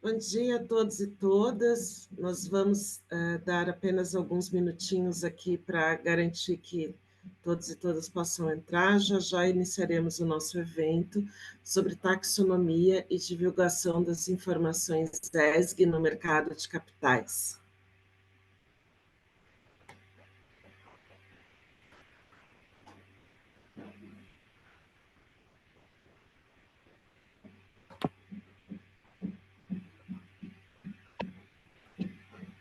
Bom dia a todos e todas. Nós vamos dar apenas alguns minutinhos aqui para garantir que todos e todas possam entrar. Já já iniciaremos o nosso evento sobre taxonomia e divulgação das informações ESG no mercado de capitais.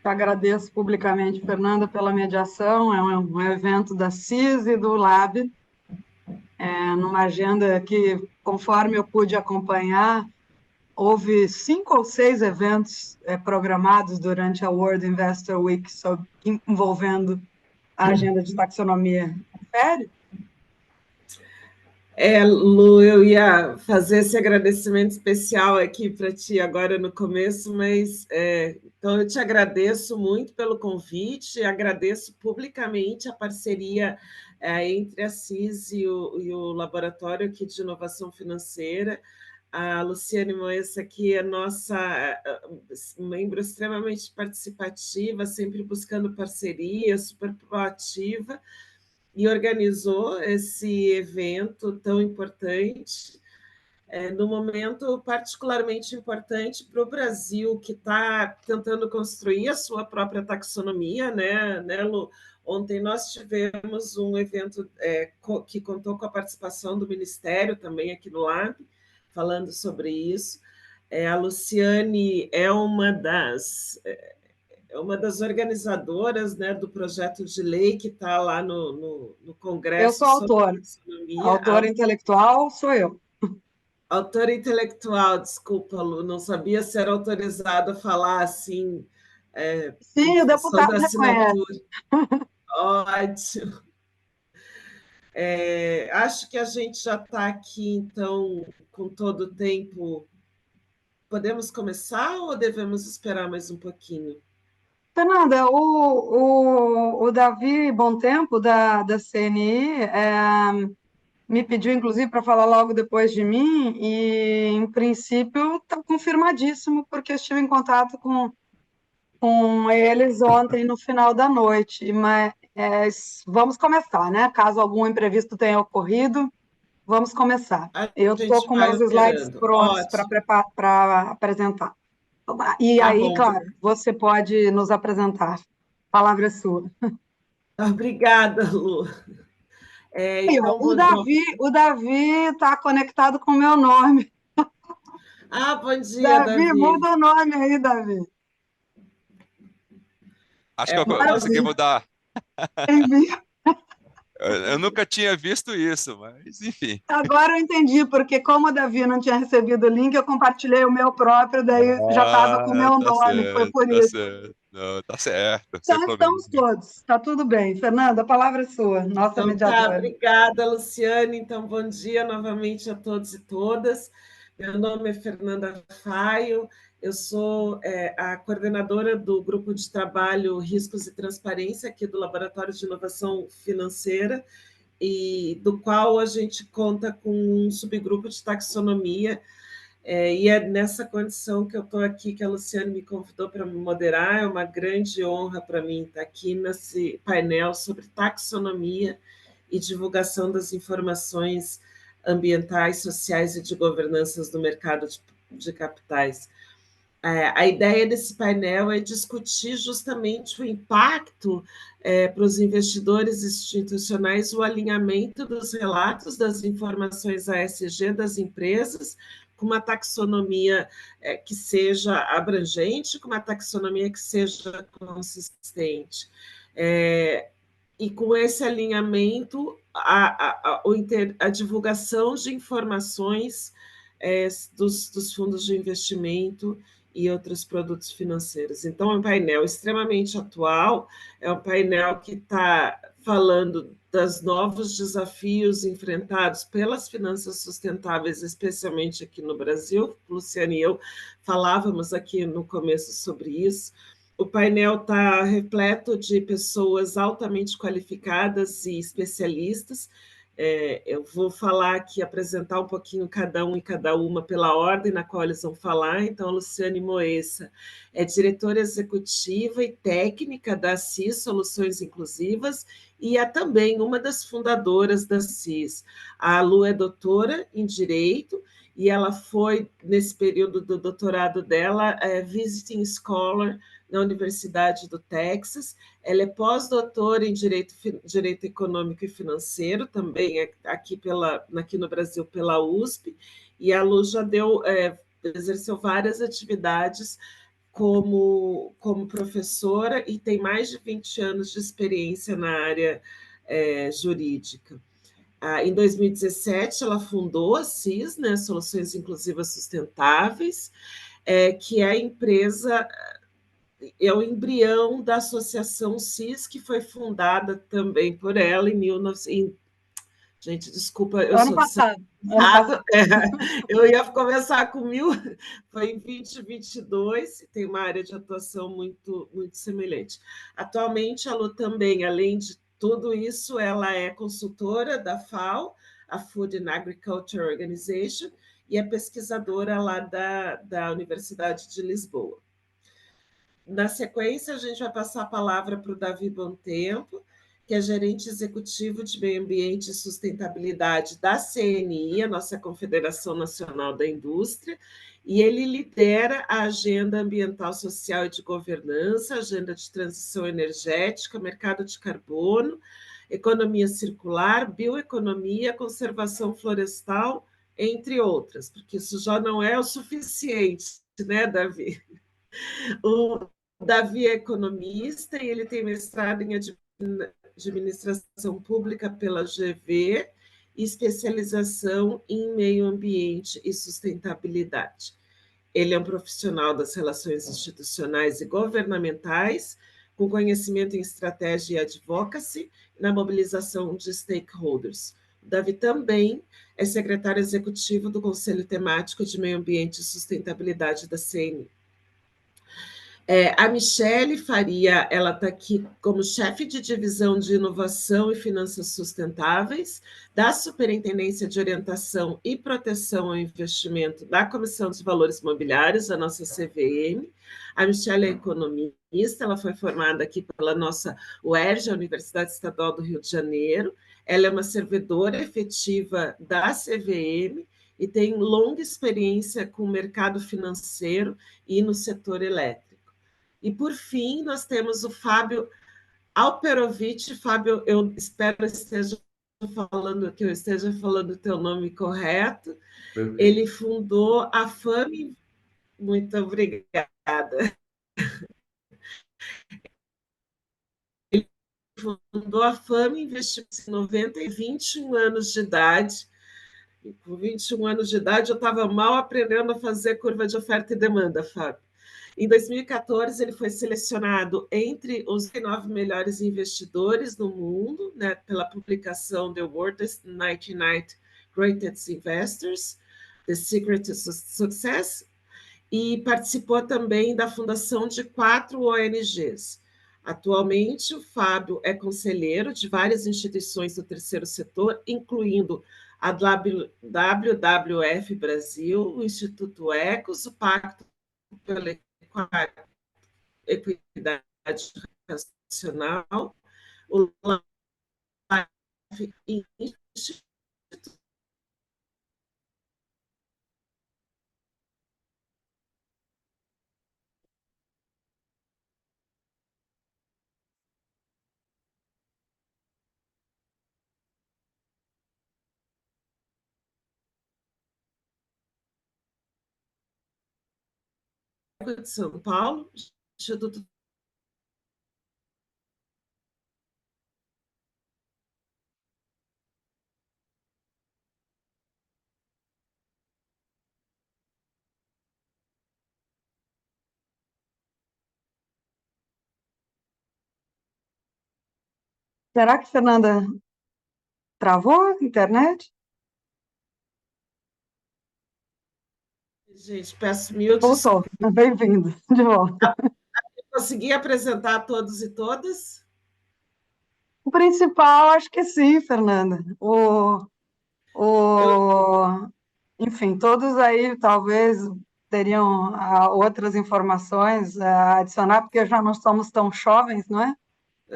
Agradeço publicamente, Fernanda, pela mediação. É um evento da CIS e do LAB, numa agenda que, conforme eu pude acompanhar, houve 5 ou 6 eventos programados durante a World Investor Week envolvendo a agenda de taxonomia. Confere? Lu, eu ia fazer esse agradecimento especial aqui para ti agora no começo, mas então eu te agradeço muito pelo convite, agradeço publicamente a parceria entre a CIS e o Laboratório aqui de Inovação Financeira. A Luciane Moessa aqui é nossa membro extremamente participativa, sempre buscando parceria, super proativa, e organizou esse evento tão importante, no momento particularmente importante para o Brasil, que está tentando construir a sua própria taxonomia, né, Lu? Ontem nós tivemos um evento que contou com a participação do Ministério também aqui no Lab, falando sobre isso. A Luciane é uma das organizadoras, né, do projeto de lei que está lá no Congresso. Eu sou autora. Autora intelectual sou eu. Autora intelectual, desculpa, Lu, não sabia se era autorizado a falar assim. Sim, o deputado reconhece. Ótimo. Acho que a gente já está aqui, então, com todo o tempo. Podemos começar ou devemos esperar mais um pouquinho? Fernanda, o Davi Bom Tempo, da CNI, me pediu, inclusive, para falar logo depois de mim, e, em princípio, está confirmadíssimo, porque eu estive em contato com eles ontem, no final da noite. Mas vamos começar, né? Caso algum imprevisto tenha ocorrido, vamos começar. Eu estou com meus slides prontos para apresentar. E tá aí, bom. claro, você pode nos apresentar. A palavra é sua. Obrigada, Lu. Então, o Davi está conectado com o meu nome. Bom dia, Davi. Muda o nome aí, Davi. Acho que eu consegui mudar. Eu nunca tinha visto isso, mas enfim. Agora eu entendi, porque como o Davi não tinha recebido o link, eu compartilhei o meu próprio, daí já estava com o meu nome, certo, foi por isso. Certo. Não, tá certo. Então, estamos todos, está tudo bem. Fernanda, a palavra é sua, nossa então, mediadora. Obrigada, Luciane. Então, bom dia novamente a todos e todas. Meu nome é Fernanda Faio, eu sou a coordenadora do Grupo de Trabalho Riscos e Transparência aqui do Laboratório de Inovação Financeira, e do qual a gente conta com um subgrupo de taxonomia, e é nessa condição que eu estou aqui, que a Luciane me convidou para me moderar. É uma grande honra para mim estar aqui nesse painel sobre taxonomia e divulgação das informações ambientais, sociais e de governanças do mercado de capitais. A ideia desse painel é discutir justamente o impacto para os investidores institucionais, o alinhamento dos relatos das informações ASG das empresas com uma taxonomia que seja abrangente, com uma taxonomia que seja consistente. E com esse alinhamento, a divulgação de informações dos fundos de investimento e outros produtos financeiros. Então, é um painel extremamente atual, é um painel que está falando dos novos desafios enfrentados pelas finanças sustentáveis, especialmente aqui no Brasil. Luciane e eu falávamos aqui no começo sobre isso. O painel está repleto de pessoas altamente qualificadas e especialistas Eu vou falar aqui, apresentar um pouquinho cada um e cada uma pela ordem na qual eles vão falar. Então, a Luciane Moessa é diretora executiva e técnica da CIS Soluções Inclusivas e é também uma das fundadoras da CIS. A Lu é doutora em Direito e ela foi, nesse período do doutorado dela, visiting scholar na Universidade do Texas. Ela é pós-doutora em Direito Econômico e Financeiro, também aqui no Brasil pela USP, e a Lu já exerceu várias atividades como professora e tem mais de 20 anos de experiência na área jurídica. Em 2017, ela fundou a CIS, né, Soluções Inclusivas Sustentáveis, que é a empresa, é o embrião da Associação CIS, que foi fundada também por ela em 1900. Gente, desculpa, eu Ano sou de São passado. Ano passado. Eu ia começar com foi em 2022, e tem uma área de atuação muito, muito semelhante. Atualmente, a Lu também, além de tudo isso, ela é consultora da FAO, a Food and Agriculture Organization, e é pesquisadora lá da Universidade de Lisboa. Na sequência, a gente vai passar a palavra para o Davi Bontempo, que é gerente executivo de Meio Ambiente e Sustentabilidade da CNI, a nossa Confederação Nacional da Indústria, e ele lidera a agenda ambiental, social e de governança, agenda de transição energética, mercado de carbono, economia circular, bioeconomia, conservação florestal, entre outras, porque isso já não é o suficiente, né, Davi? O Davi é economista e ele tem mestrado em administração pública pela GV e especialização em meio ambiente e sustentabilidade. Ele é um profissional das relações institucionais e governamentais, com conhecimento em estratégia e advocacy, na mobilização de stakeholders. O Davi também é secretário executivo do Conselho Temático de Meio Ambiente e Sustentabilidade da CNI. A Michele Faria, ela está aqui como chefe de divisão de inovação e finanças sustentáveis da Superintendência de Orientação e Proteção ao Investimento da Comissão de Valores Mobiliários, a nossa CVM. A Michele é economista, ela foi formada aqui pela nossa UERJ, a Universidade Estadual do Rio de Janeiro. Ela é uma servidora efetiva da CVM e tem longa experiência com o mercado financeiro e no setor elétrico. E, por fim, nós temos o Fábio Alperovitch. Fábio, eu espero que eu esteja falando o teu nome correto. Perfeito. Ele fundou a FAME. Muito obrigada. Ele fundou a FAME Investimentos em 90 e 21 anos de idade. E com 21 anos de idade, eu estava mal aprendendo a fazer curva de oferta e demanda, Fábio. Em 2014, ele foi selecionado entre os 9 melhores investidores do mundo, né, pela publicação The World's 99 Greatest Investors, The Secret to Success, e participou também da fundação de 4 ONGs. Atualmente, o Fábio é conselheiro de várias instituições do terceiro setor, incluindo a WWF Brasil, o Instituto Ecos, o Pacto pela Equidade Racional, o LIFE Instituto. De São Paulo, Instituto. Será que Fernanda travou a internet? Gente, peço mil Voltou. Bem-vindo, de volta. Consegui apresentar a todos e todas? principal, acho que sim, Fernanda. Eu, Enfim, todos aí talvez teriam outras informações a adicionar, porque já não somos tão jovens, não é?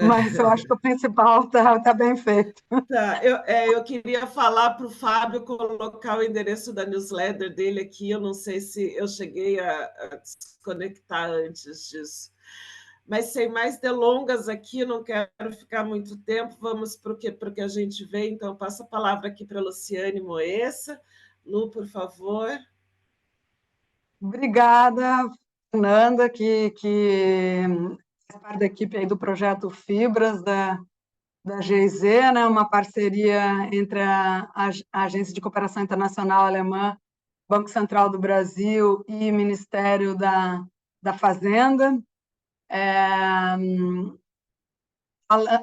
Mas eu acho que o principal está bem feito. tá, eu queria falar para o Fábio colocar o endereço da newsletter dele aqui. Eu não sei se eu cheguei a desconectar antes disso. Mas sem mais delongas aqui, não quero ficar muito tempo, vamos para o que a gente vê. Então, passo a palavra aqui para a Luciane Moessa. Lu, por favor. Obrigada, Fernanda, que faz parte da equipe aí do projeto Fibras da GIZ, né? Uma parceria entre a Agência de Cooperação Internacional Alemã, Banco Central do Brasil e Ministério da Fazenda.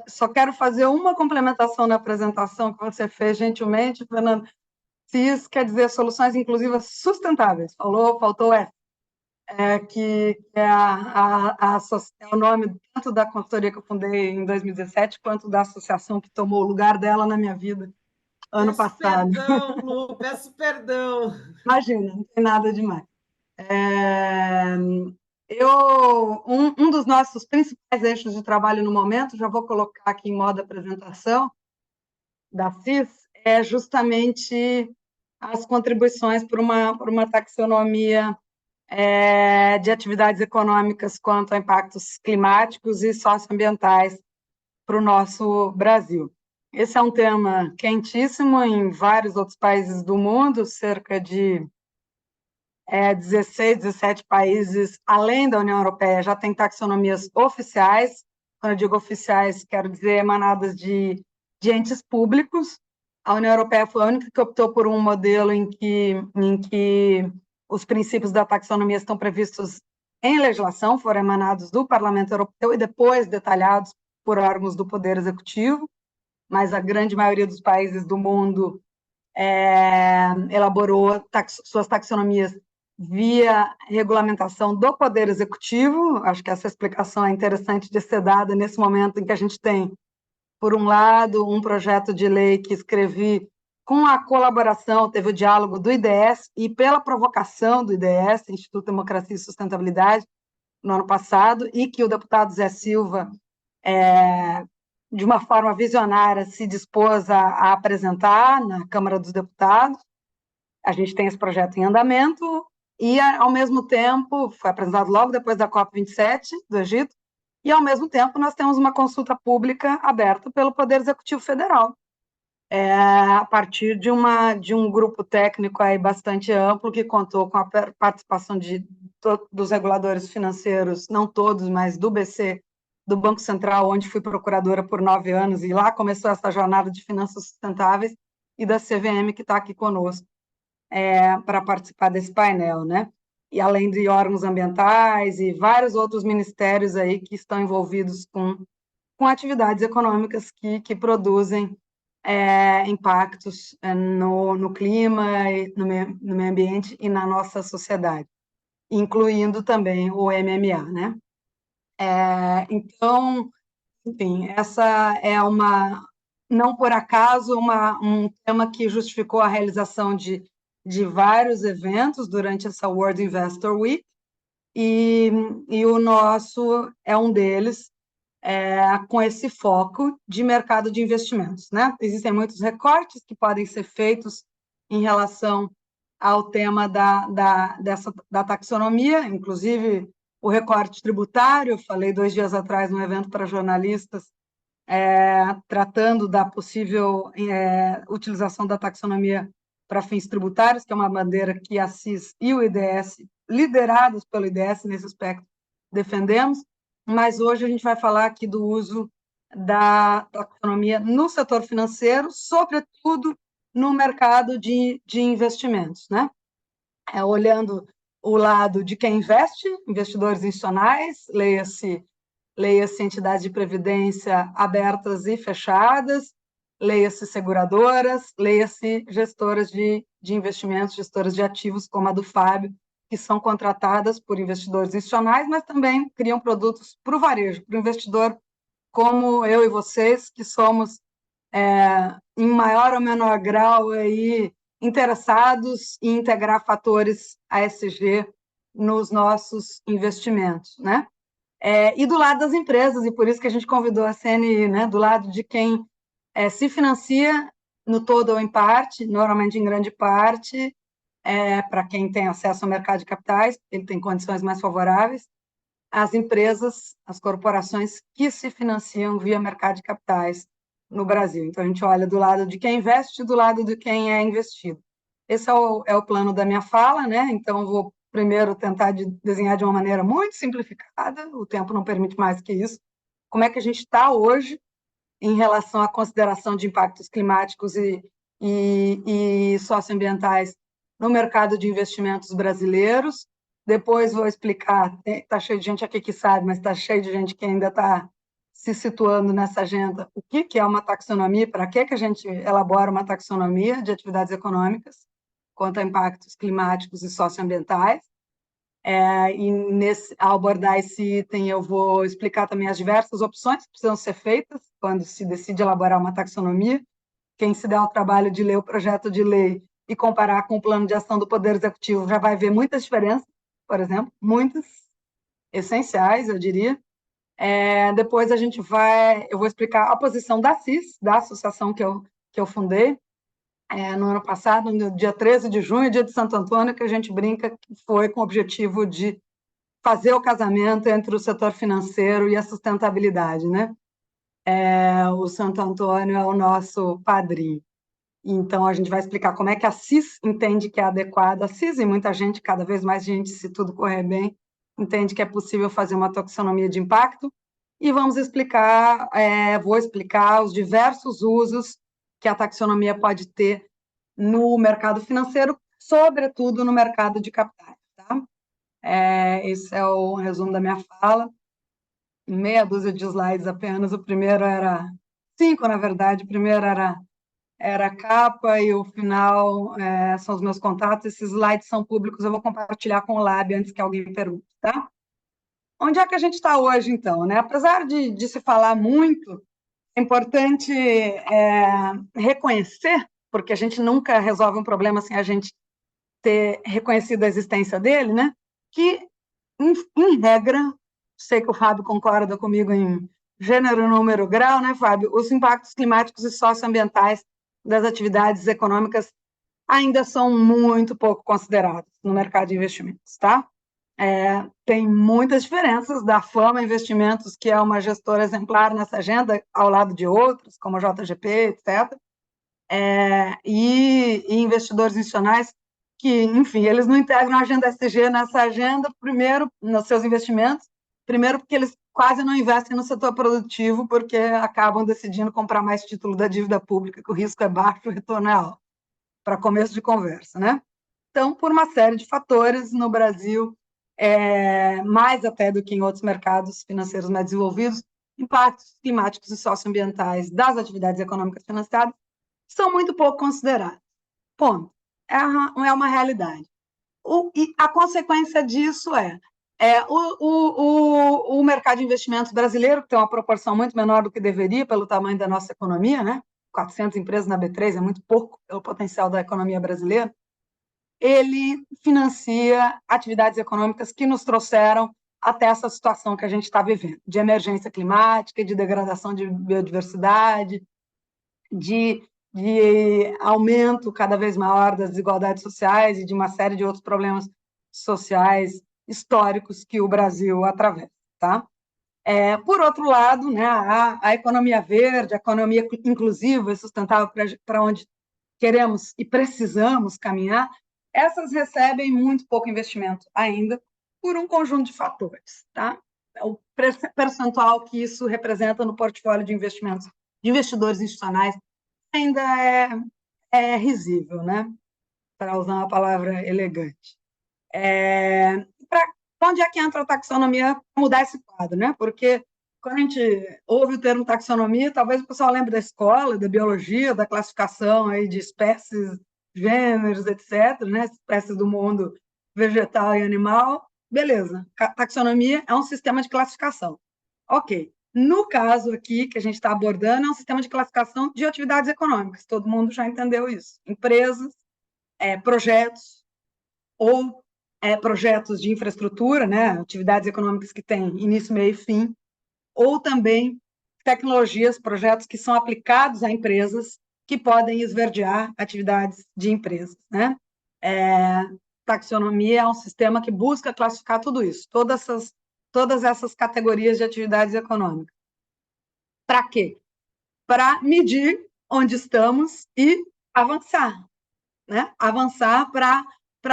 Só quero fazer uma complementação na apresentação que você fez gentilmente, Fernando. CIS quer dizer Soluções Inclusivas Sustentáveis. Faltou F. Que é o nome tanto da consultoria que eu fundei em 2017, quanto da associação que tomou o lugar dela na minha vida ano Peço passado. perdão, Lu, peço perdão. Imagina, não tem nada demais. Um dos nossos principais eixos de trabalho no momento, já vou colocar aqui em modo apresentação, da CIS, é justamente as contribuições por uma taxonomia de atividades econômicas quanto a impactos climáticos e socioambientais para o nosso Brasil. Esse é um tema quentíssimo em vários outros países do mundo, cerca de 16, 17 países, além da União Europeia, já tem taxonomias oficiais. Quando eu digo oficiais, quero dizer emanadas de entes públicos. A União Europeia foi a única que optou por um modelo em que os princípios da taxonomia estão previstos em legislação, foram emanados do Parlamento Europeu e depois detalhados por órgãos do Poder Executivo, mas a grande maioria dos países do mundo elaborou suas taxonomias via regulamentação do Poder Executivo. Acho que essa explicação é interessante de ser dada nesse momento em que a gente tem, por um lado, um projeto de lei que escrevi com a colaboração, teve o diálogo do IDS e pela provocação do IDS, Instituto Democracia e Sustentabilidade, no ano passado, e que o deputado Zé Silva, de uma forma visionária, se dispôs a apresentar na Câmara dos Deputados. A gente tem esse projeto em andamento e, ao mesmo tempo, foi apresentado logo depois da COP27 do Egito, e, ao mesmo tempo, nós temos uma consulta pública aberta pelo Poder Executivo Federal, a partir de um grupo técnico aí bastante amplo, que contou com a participação dos reguladores financeiros, não todos, mas do BC, do Banco Central, onde fui procuradora por 9 anos, e lá começou essa jornada de finanças sustentáveis, e da CVM, que está aqui conosco, para participar desse painel, né? E além de órgãos ambientais e vários outros ministérios aí que estão envolvidos com atividades econômicas que produzem impactos no clima, no meio ambiente e na nossa sociedade, incluindo também o MMA, né? Então, enfim, essa é não por acaso, um tema que justificou a realização de vários eventos durante essa World Investor Week, e o nosso é um deles, com esse foco de mercado de investimentos, né? Existem muitos recortes que podem ser feitos em relação ao tema da taxonomia, inclusive o recorte tributário. Eu falei 2 dias atrás num evento para jornalistas, tratando da possível utilização da taxonomia para fins tributários, que é uma bandeira que a CIS e o IDS, liderados pelo IDS nesse aspecto, defendemos. Mas hoje a gente vai falar aqui do uso da taxonomia no setor financeiro, sobretudo no mercado de investimentos, né? Olhando o lado de quem investe, investidores institucionais, leia-se entidades de previdência abertas e fechadas, leia-se seguradoras, leia-se gestoras de investimentos, gestoras de ativos, como a do Fábio, que são contratadas por investidores institucionais, mas também criam produtos para o varejo, para o investidor como eu e vocês, que somos, em maior ou menor grau, aí, interessados em integrar fatores ASG nos nossos investimentos, né? E do lado das empresas, e por isso que a gente convidou a CNI, né? Do lado de quem se financia no todo ou em parte, normalmente em grande parte, para quem tem acesso ao mercado de capitais, ele tem condições mais favoráveis, as empresas, as corporações que se financiam via mercado de capitais no Brasil. Então, a gente olha do lado de quem investe e do lado de quem é investido. Esse é o plano da minha fala, né? Então, vou primeiro tentar desenhar de uma maneira muito simplificada, o tempo não permite mais que isso, como é que a gente está hoje em relação à consideração de impactos climáticos e socioambientais no mercado de investimentos brasileiros. Depois vou explicar, está cheio de gente aqui que sabe, mas está cheio de gente que ainda está se situando nessa agenda, o que é uma taxonomia, para que a gente elabora uma taxonomia de atividades econômicas quanto a impactos climáticos e socioambientais. Ao abordar esse item, eu vou explicar também as diversas opções que precisam ser feitas quando se decide elaborar uma taxonomia. Quem se der ao trabalho de ler o projeto de lei e comparar com o plano de ação do Poder Executivo já vai ver muitas diferenças, por exemplo, muitas essenciais, eu diria. Depois eu vou explicar a posição da CIS, da associação que eu fundei, no ano passado, no dia 13 de junho, dia de Santo Antônio, que a gente brinca que foi com o objetivo de fazer o casamento entre o setor financeiro e a sustentabilidade, né? O Santo Antônio é o nosso padrinho. Então, a gente vai explicar como é que a CIS entende que é adequada. A CIS e muita gente, cada vez mais gente, se tudo correr bem, entende que é possível fazer uma taxonomia de impacto. E vou explicar os diversos usos que a taxonomia pode ter no mercado financeiro, sobretudo no mercado de capitais. Tá? Esse é o resumo da minha fala. Meia dúzia de slides apenas. O primeiro era 5, na verdade. O primeiro era a capa e o final são os meus contatos. Esses slides são públicos, eu vou compartilhar com o Lab antes que alguém pergunte. Tá? Onde é que a gente está hoje, então? Né? Apesar de se falar muito, é importante reconhecer, porque a gente nunca resolve um problema sem a gente ter reconhecido a existência dele, né? Que, em regra, sei que o Fábio concorda comigo em gênero, número, grau, né, Fábio? Os impactos climáticos e socioambientais das atividades econômicas ainda são muito pouco considerados no mercado de investimentos, tá? Tem muitas diferenças da Fama Investimentos, que é uma gestora exemplar nessa agenda, ao lado de outros, como a JGP, etc., e investidores institucionais que, enfim, eles não integram a agenda SG nessa agenda, primeiro, nos seus investimentos, primeiro porque eles quase não investem no setor produtivo, porque acabam decidindo comprar mais título da dívida pública, que o risco é baixo, o retorno é alto, para começo de conversa, né? Então, por uma série de fatores, no Brasil, mais até do que em outros mercados financeiros mais desenvolvidos, impactos climáticos e socioambientais das atividades econômicas financiadas são muito pouco considerados. Ponto. É uma realidade. E a consequência disso o mercado de investimentos brasileiro, que tem uma proporção muito menor do que deveria pelo tamanho da nossa economia, né? 400 empresas na B3 é muito pouco pelo potencial da economia brasileira, ele financia atividades econômicas que nos trouxeram até essa situação que a gente está vivendo, de emergência climática, de degradação de biodiversidade, de aumento cada vez maior das desigualdades sociais e de uma série de outros problemas sociais históricos que o Brasil atravessa. Tá? Por outro lado, né, a economia verde, a economia inclusiva e sustentável para onde queremos e precisamos caminhar, essas recebem muito pouco investimento ainda por um conjunto de fatores. Tá? O percentual que isso representa no portfólio de investimentos de investidores institucionais ainda é risível, né? Para usar uma palavra elegante. Para onde é que entra a taxonomia para mudar esse quadro, né? Porque quando a gente ouve o termo taxonomia, talvez o pessoal lembre da escola, da biologia, da classificação aí de espécies, gêneros, etc., né? Espécies do mundo vegetal e animal. Beleza, taxonomia é um sistema de classificação. Ok, No caso aqui, que a gente está abordando, é um sistema de classificação de atividades econômicas. Todo mundo já entendeu isso. Empresas, projetos, ou projetos de infraestrutura, né? Atividades econômicas que têm início, meio e fim, ou também tecnologias, projetos que são aplicados a empresas que podem esverdear atividades de empresas, né? Taxonomia é um sistema que busca classificar tudo isso, todas essas categorias de atividades econômicas. Para quê? Para medir onde estamos e avançar, né? Avançar para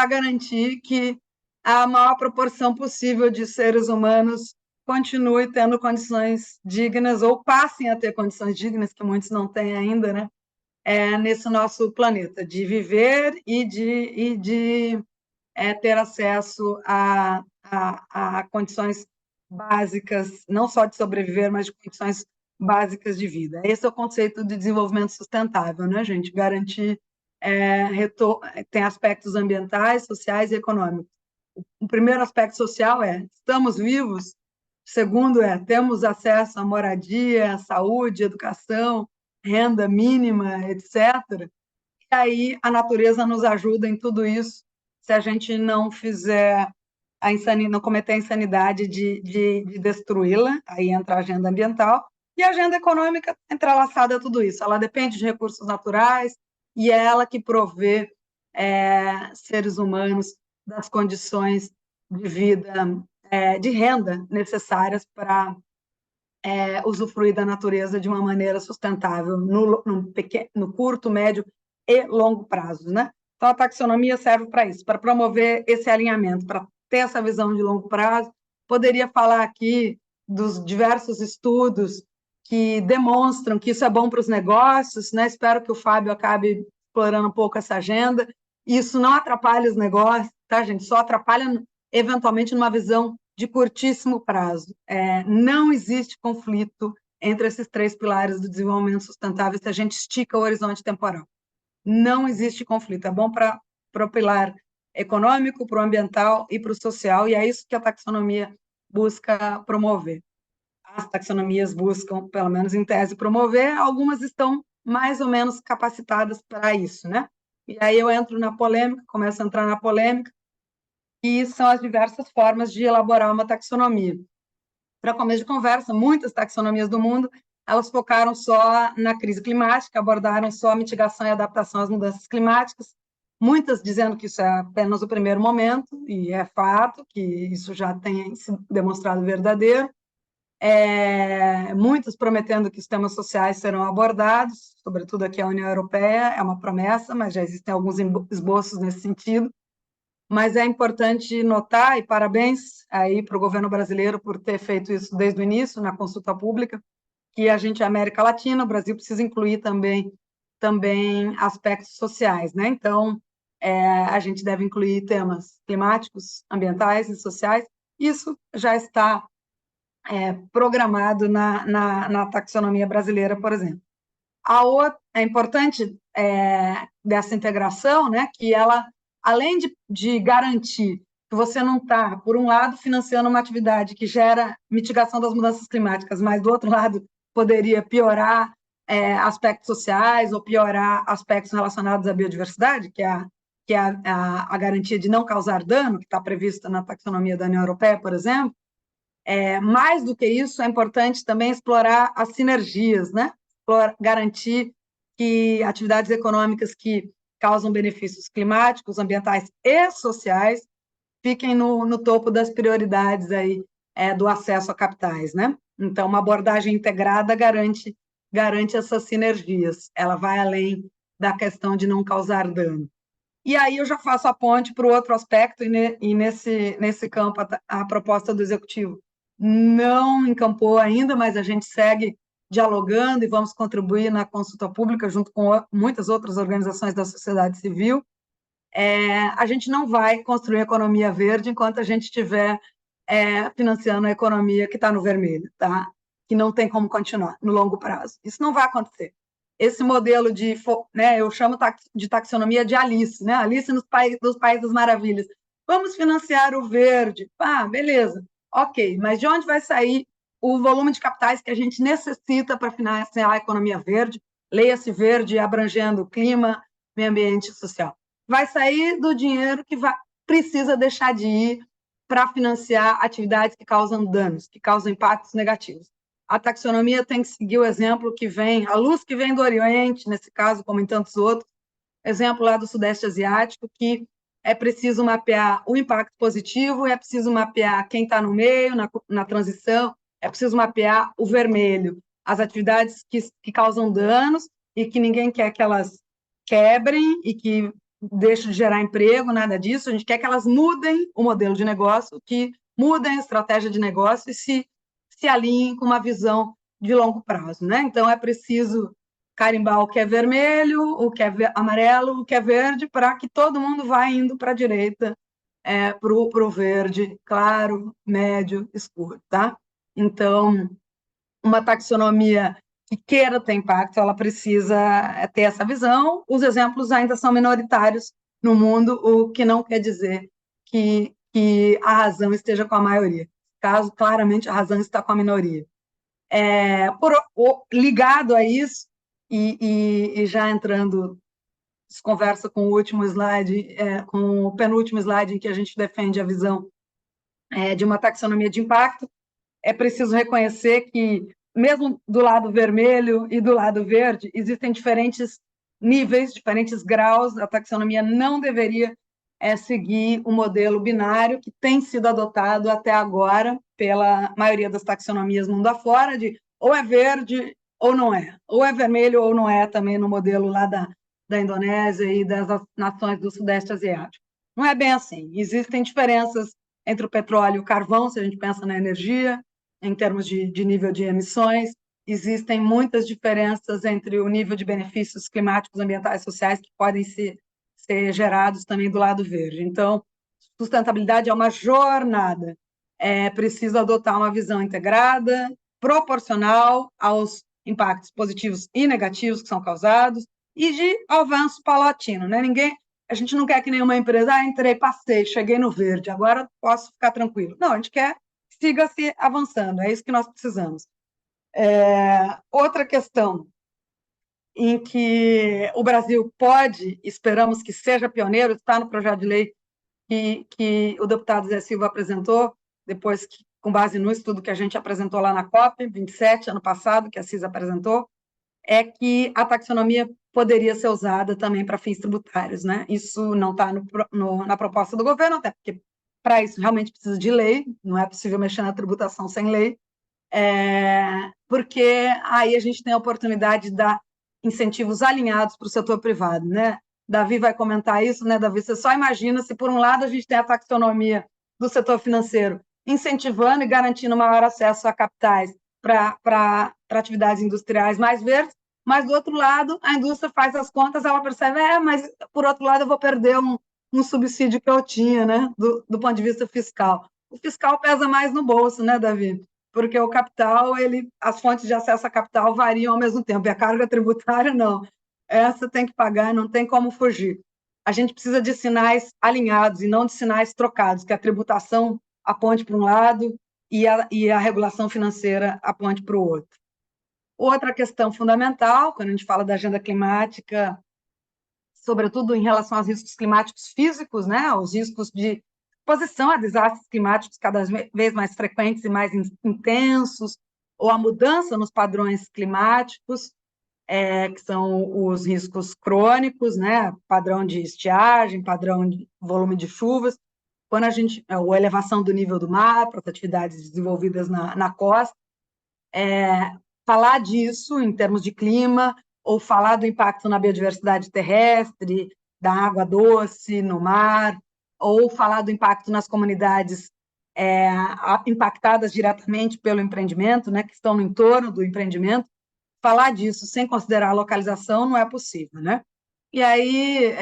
garantir que a maior proporção possível de seres humanos continue tendo condições dignas ou passem a ter condições dignas, que muitos não têm ainda, né? Nesse nosso planeta, de viver e de ter acesso a condições básicas, não só de sobreviver, mas de condições básicas de vida. Esse é o conceito de desenvolvimento sustentável, né, gente? Garantir tem aspectos ambientais, sociais e econômicos. O primeiro aspecto social estamos vivos. O segundo temos acesso à moradia, saúde, educação, renda mínima, etc. E aí a natureza nos ajuda em tudo isso, se a gente não fizer não cometer a insanidade de destruí-la. Aí entra a agenda ambiental e a agenda econômica entrelaçada a tudo isso. Ela depende de recursos naturais e é ela que provê seres humanos das condições de vida, de renda necessárias para usufruir da natureza de uma maneira sustentável no curto, médio e longo prazo, né? Então, a taxonomia serve para isso, para promover esse alinhamento, para ter essa visão de longo prazo. Poderia falar aqui dos diversos estudos que demonstram que isso é bom para os negócios, né? Espero que o Fábio acabe explorando um pouco essa agenda. Isso não atrapalha os negócios, tá, gente? Só atrapalha, eventualmente, numa visão de curtíssimo prazo. Não existe conflito entre esses 3 pilares do desenvolvimento sustentável se a gente estica o horizonte temporal. Não existe conflito. É bom para o pilar econômico, para o ambiental e para o social, e é isso que a taxonomia busca promover. As taxonomias buscam, pelo menos em tese, promover, algumas estão mais ou menos capacitadas para isso, né? E aí eu entro na polêmica, começo a entrar na polêmica, e são as diversas formas de elaborar uma taxonomia. Para começo de conversa, muitas taxonomias do mundo, elas focaram só na crise climática, abordaram só a mitigação e adaptação às mudanças climáticas, muitas dizendo que isso é apenas o primeiro momento, e é fato que isso já tem se demonstrado verdadeiro, muitos prometendo que os temas sociais serão abordados, sobretudo aqui a União Europeia, é uma promessa, mas já existem alguns esboços nesse sentido. Mas é importante notar, e parabéns aí para o governo brasileiro por ter feito isso desde o início, na consulta pública, que a gente é América Latina, o Brasil precisa incluir também aspectos sociais, né? Então, a gente deve incluir temas climáticos, ambientais e sociais. Isso já está programado na taxonomia brasileira, por exemplo. É importante dessa integração, né, que ela, além de garantir que você não está, por um lado, financiando uma atividade que gera mitigação das mudanças climáticas, mas, do outro lado, poderia piorar aspectos sociais ou piorar aspectos relacionados à biodiversidade, que é a garantia de não causar dano, que está prevista na taxonomia da União Europeia, por exemplo. Mais do que isso, é importante também explorar as sinergias, né? Garantir que atividades econômicas que causam benefícios climáticos, ambientais e sociais fiquem no topo das prioridades aí, do acesso a capitais, né? Então, uma abordagem integrada garante essas sinergias, ela vai além da questão de não causar dano. E aí eu já faço a ponte para o outro aspecto, e nesse campo a proposta do Executivo não encampou ainda, mas a gente segue dialogando e vamos contribuir na consulta pública junto com muitas outras organizações da sociedade civil. A gente não vai construir economia verde enquanto a gente estiver financiando a economia que está no vermelho, tá? Que não tem como continuar no longo prazo. Isso não vai acontecer. Esse modelo eu chamo de taxonomia de Alice, né? Alice nos País das Maravilhas. Vamos financiar o verde. Beleza. Ok, mas de onde vai sair o volume de capitais que a gente necessita para financiar a economia verde, leia-se verde, abrangendo clima, meio ambiente e social. Vai sair do dinheiro que precisa deixar de ir para financiar atividades que causam danos, que causam impactos negativos. A taxonomia tem que seguir o exemplo que vem, a luz que vem do Oriente, nesse caso, como em tantos outros, exemplo lá do Sudeste Asiático, que é preciso mapear o impacto positivo, é preciso mapear quem está no meio, na transição, é preciso mapear o vermelho, as atividades que causam danos e que ninguém quer que elas quebrem e que deixem de gerar emprego, nada disso, a gente quer que elas mudem o modelo de negócio, que mudem a estratégia de negócio e se alinhem com uma visão de longo prazo, né? Então, é preciso carimbar o que é vermelho, o que é amarelo, o que é verde, para que todo mundo vá indo para a direita, para o verde claro, médio, escuro, tá? Então, uma taxonomia que queira ter impacto, ela precisa ter essa visão. Os exemplos ainda são minoritários no mundo, o que não quer dizer que a razão esteja com a maioria. Caso, claramente, a razão está com a minoria. Ligado a isso, e já entrando, se conversa com o último slide, com o penúltimo slide, em que a gente defende a visão de uma taxonomia de impacto, é preciso reconhecer que, mesmo do lado vermelho e do lado verde, existem diferentes níveis, diferentes graus. A taxonomia não deveria seguir o modelo binário que tem sido adotado até agora pela maioria das taxonomias mundo afora, de ou é verde ou não é, ou é vermelho ou não é, também no modelo lá da Indonésia e das nações do Sudeste Asiático. Não é bem assim. Existem diferenças entre o petróleo e o carvão, se a gente pensa na energia, em termos de nível de emissões. Existem muitas diferenças entre o nível de benefícios climáticos, ambientais e sociais que podem ser gerados também do lado verde. Então, sustentabilidade é uma jornada. É preciso adotar uma visão integrada, proporcional aos impactos positivos e negativos que são causados e de avanço paulatino, né? A gente não quer que nenhuma empresa, entrei, passei, cheguei no verde, agora posso ficar tranquilo. Não, a gente quer que siga-se avançando, é isso que nós precisamos. Outra questão em que o Brasil pode, esperamos que seja pioneiro, está no projeto de lei que o deputado Zé Silva apresentou, depois que, com base no estudo que a gente apresentou lá na COP 27, ano passado, que a CIS apresentou, é que a taxonomia poderia ser usada também para fins tributários, né? Isso não está na proposta do governo, até porque para isso realmente precisa de lei, não é possível mexer na tributação sem lei, porque aí a gente tem a oportunidade de dar incentivos alinhados para o setor privado, né? Davi vai comentar isso, né, Davi? Você só imagina se, por um lado, a gente tem a taxonomia do setor financeiro incentivando e garantindo maior acesso a capitais para atividades industriais mais verdes, mas, do outro lado, a indústria faz as contas, ela percebe, mas, por outro lado, eu vou perder um subsídio que eu tinha, né, do ponto de vista fiscal. O fiscal pesa mais no bolso, né, Davi? Porque o capital, as fontes de acesso a capital variam ao mesmo tempo, e a carga tributária não. Essa tem que pagar, não tem como fugir. A gente precisa de sinais alinhados e não de sinais trocados, que a tributação aponte para um lado e a regulação financeira aponte para o outro. Outra questão fundamental, quando a gente fala da agenda climática, sobretudo em relação aos riscos climáticos físicos, né, os riscos de exposição a desastres climáticos cada vez mais frequentes e mais intensos, ou a mudança nos padrões climáticos, que são os riscos crônicos, né, padrão de estiagem, padrão de volume de chuvas, quando ou elevação do nível do mar para as atividades desenvolvidas na costa, falar disso em termos de clima, ou falar do impacto na biodiversidade terrestre, da água doce no mar, ou falar do impacto nas comunidades impactadas diretamente pelo empreendimento, né, que estão no entorno do empreendimento. Falar disso sem considerar a localização não é possível, né? E aí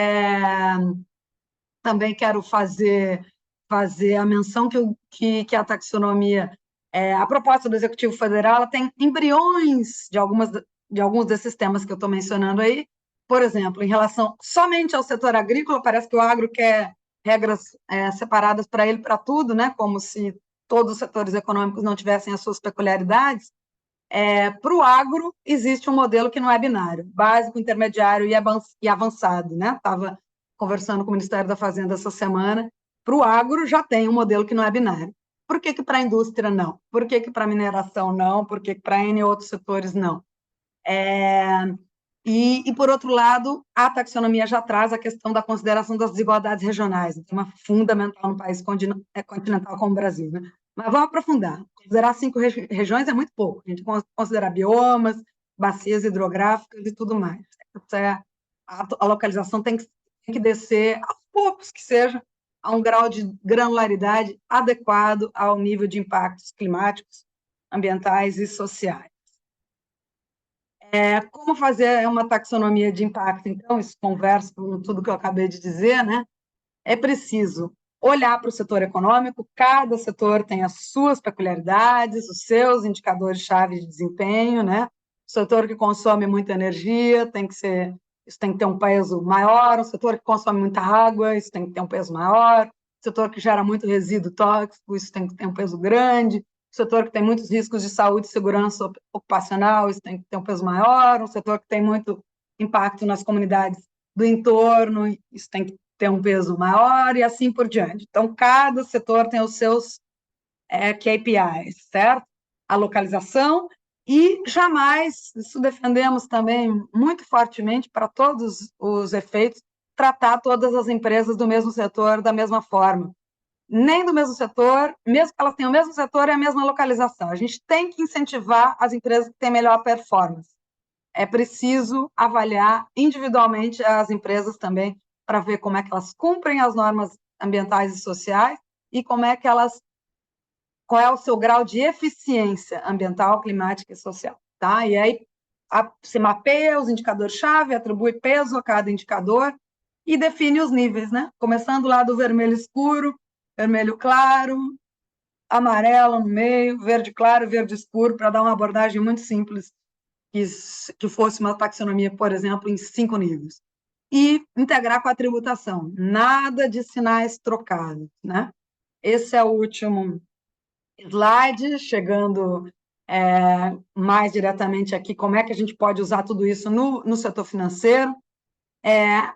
também quero fazer a menção que a taxonomia, a proposta do Executivo Federal, ela tem embriões de alguns desses temas que eu estou mencionando aí. Por exemplo, em relação somente ao setor agrícola, parece que o agro quer regras separadas para ele, para tudo, né? Como se todos os setores econômicos não tivessem as suas peculiaridades, para o agro existe um modelo que não é binário, básico, intermediário e avançado, né? Estava conversando com o Ministério da Fazenda essa semana, para o agro já tem um modelo que não é binário. Por que para a indústria não? Por que para a mineração não? Por que para N outros setores não? E, por outro lado, a taxonomia já traz a questão da consideração das desigualdades regionais, um tema fundamental no país continental como o Brasil, né? Mas vamos aprofundar. Considerar 5 regiões é muito pouco. A gente considerar biomas, bacias hidrográficas e tudo mais. A localização tem que descer, aos poucos que seja, a um grau de granularidade adequado ao nível de impactos climáticos, ambientais e sociais. Como fazer uma taxonomia de impacto? Então, isso conversa com tudo que eu acabei de dizer, né? É preciso olhar para o setor econômico, cada setor tem as suas peculiaridades, os seus indicadores-chave de desempenho, né? O setor que consome muita energia isso tem que ter um peso maior, o setor que consome muita água, isso tem que ter um peso maior, o setor que gera muito resíduo tóxico, isso tem que ter um peso grande, o setor que tem muitos riscos de saúde e segurança ocupacional, isso tem que ter um peso maior, um setor que tem muito impacto nas comunidades do entorno, isso tem que ter um peso maior, e assim por diante. Então, cada setor tem os seus KPIs, certo? A localização, e jamais, isso defendemos também muito fortemente para todos os efeitos, tratar todas as empresas do mesmo setor da mesma forma. Nem do mesmo setor, mesmo que elas tenham o mesmo setor e a mesma localização. A gente tem que incentivar as empresas que têm melhor performance. É preciso avaliar individualmente as empresas também, para ver como é que elas cumprem as normas ambientais e sociais e qual é o seu grau de eficiência ambiental, climática e social. Tá? E aí se mapeia os indicadores-chave, atribui peso a cada indicador e define os níveis, né? Começando lá do vermelho escuro, vermelho claro, amarelo no meio, verde claro, verde escuro, para dar uma abordagem muito simples, que fosse uma taxonomia, por exemplo, em 5 níveis. E integrar com a tributação, nada de sinais trocados, né? Esse é o último slide, chegando mais diretamente aqui, como é que a gente pode usar tudo isso no setor financeiro.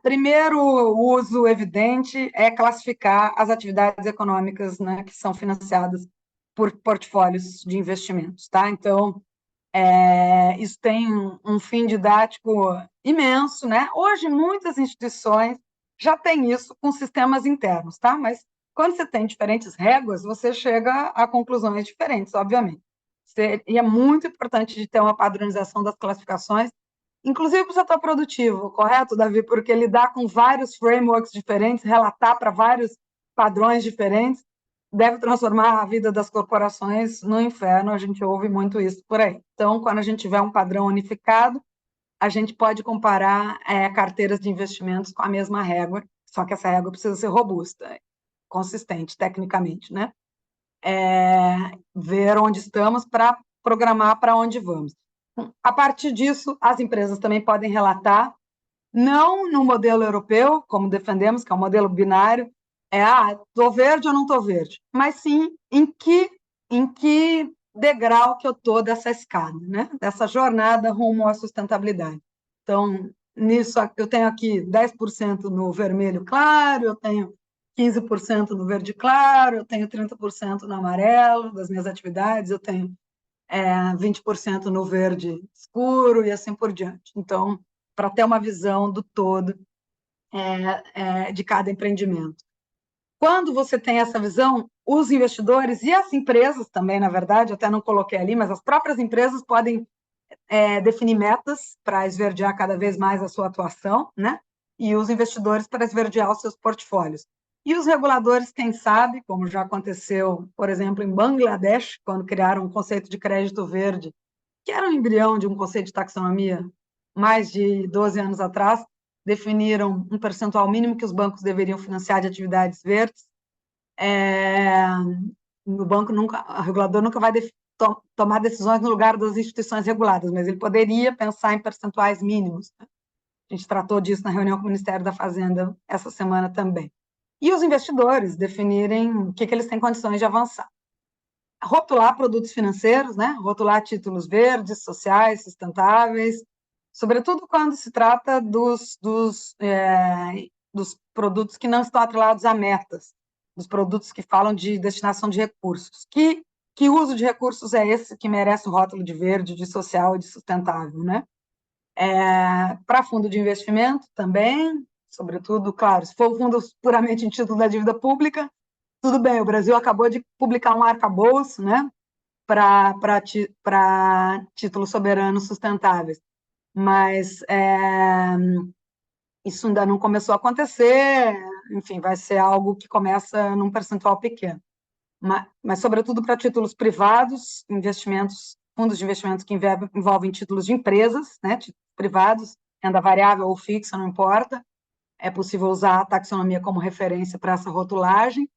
Primeiro uso evidente é classificar as atividades econômicas, né, que são financiadas por portfólios de investimentos, tá? Então, isso tem um fim didático imenso, né? Hoje, muitas instituições já têm isso com sistemas internos, tá? Mas quando você tem diferentes réguas, você chega a conclusões diferentes, obviamente. E é muito importante de ter uma padronização das classificações, inclusive para o setor produtivo, correto, Davi? Porque lidar com vários frameworks diferentes, relatar para vários padrões diferentes, deve transformar a vida das corporações no inferno, a gente ouve muito isso por aí. Então, quando a gente tiver um padrão unificado, a gente pode comparar carteiras de investimentos com a mesma régua, só que essa régua precisa ser robusta, consistente, tecnicamente, né? Ver onde estamos para programar para onde vamos. A partir disso, as empresas também podem relatar, não no modelo europeu, como defendemos, que é um modelo binário, estou verde ou não estou verde, mas sim em que degrau que eu estou dessa escada, né? Dessa jornada rumo à sustentabilidade. Então, nisso, eu tenho aqui 10% no vermelho claro, eu tenho 15% no verde claro, eu tenho 30% no amarelo das minhas atividades, eu tenho 20% no verde escuro e assim por diante. Então, para ter uma visão do todo de cada empreendimento. Quando você tem essa visão, os investidores e as empresas também, na verdade, até não coloquei ali, mas as próprias empresas podem definir metas para esverdear cada vez mais a sua atuação, né? E os investidores para esverdear os seus portfólios. E os reguladores, quem sabe, como já aconteceu, por exemplo, em Bangladesh, quando criaram um conceito de crédito verde, que era um embrião de um conceito de taxonomia mais de 12 anos atrás, definiram um percentual mínimo que os bancos deveriam financiar de atividades verdes. O regulador nunca vai tomar decisões no lugar das instituições reguladas, mas ele poderia pensar em percentuais mínimos. A gente tratou disso na reunião com o Ministério da Fazenda essa semana também. E os investidores definirem o que eles têm condições de avançar. rotular produtos financeiros, né? Rotular títulos verdes, sociais, sustentáveis, sobretudo quando se trata dos produtos que não estão atrelados a metas, dos produtos que falam de destinação de recursos. Que uso de recursos é esse que merece o rótulo de verde, de social e de sustentável, né? Para fundo de investimento também, sobretudo, claro, se for o fundo puramente em título da dívida pública, tudo bem, o Brasil acabou de publicar um arcabouço, né, para títulos soberanos sustentáveis, mas isso ainda não começou a acontecer, enfim, vai ser algo que começa num percentual pequeno. Mas sobretudo para títulos privados, investimentos, fundos de investimentos que envolvem títulos de empresas, né, títulos privados, renda variável ou fixa, não importa, é possível usar a taxonomia como referência para essa rotulagem,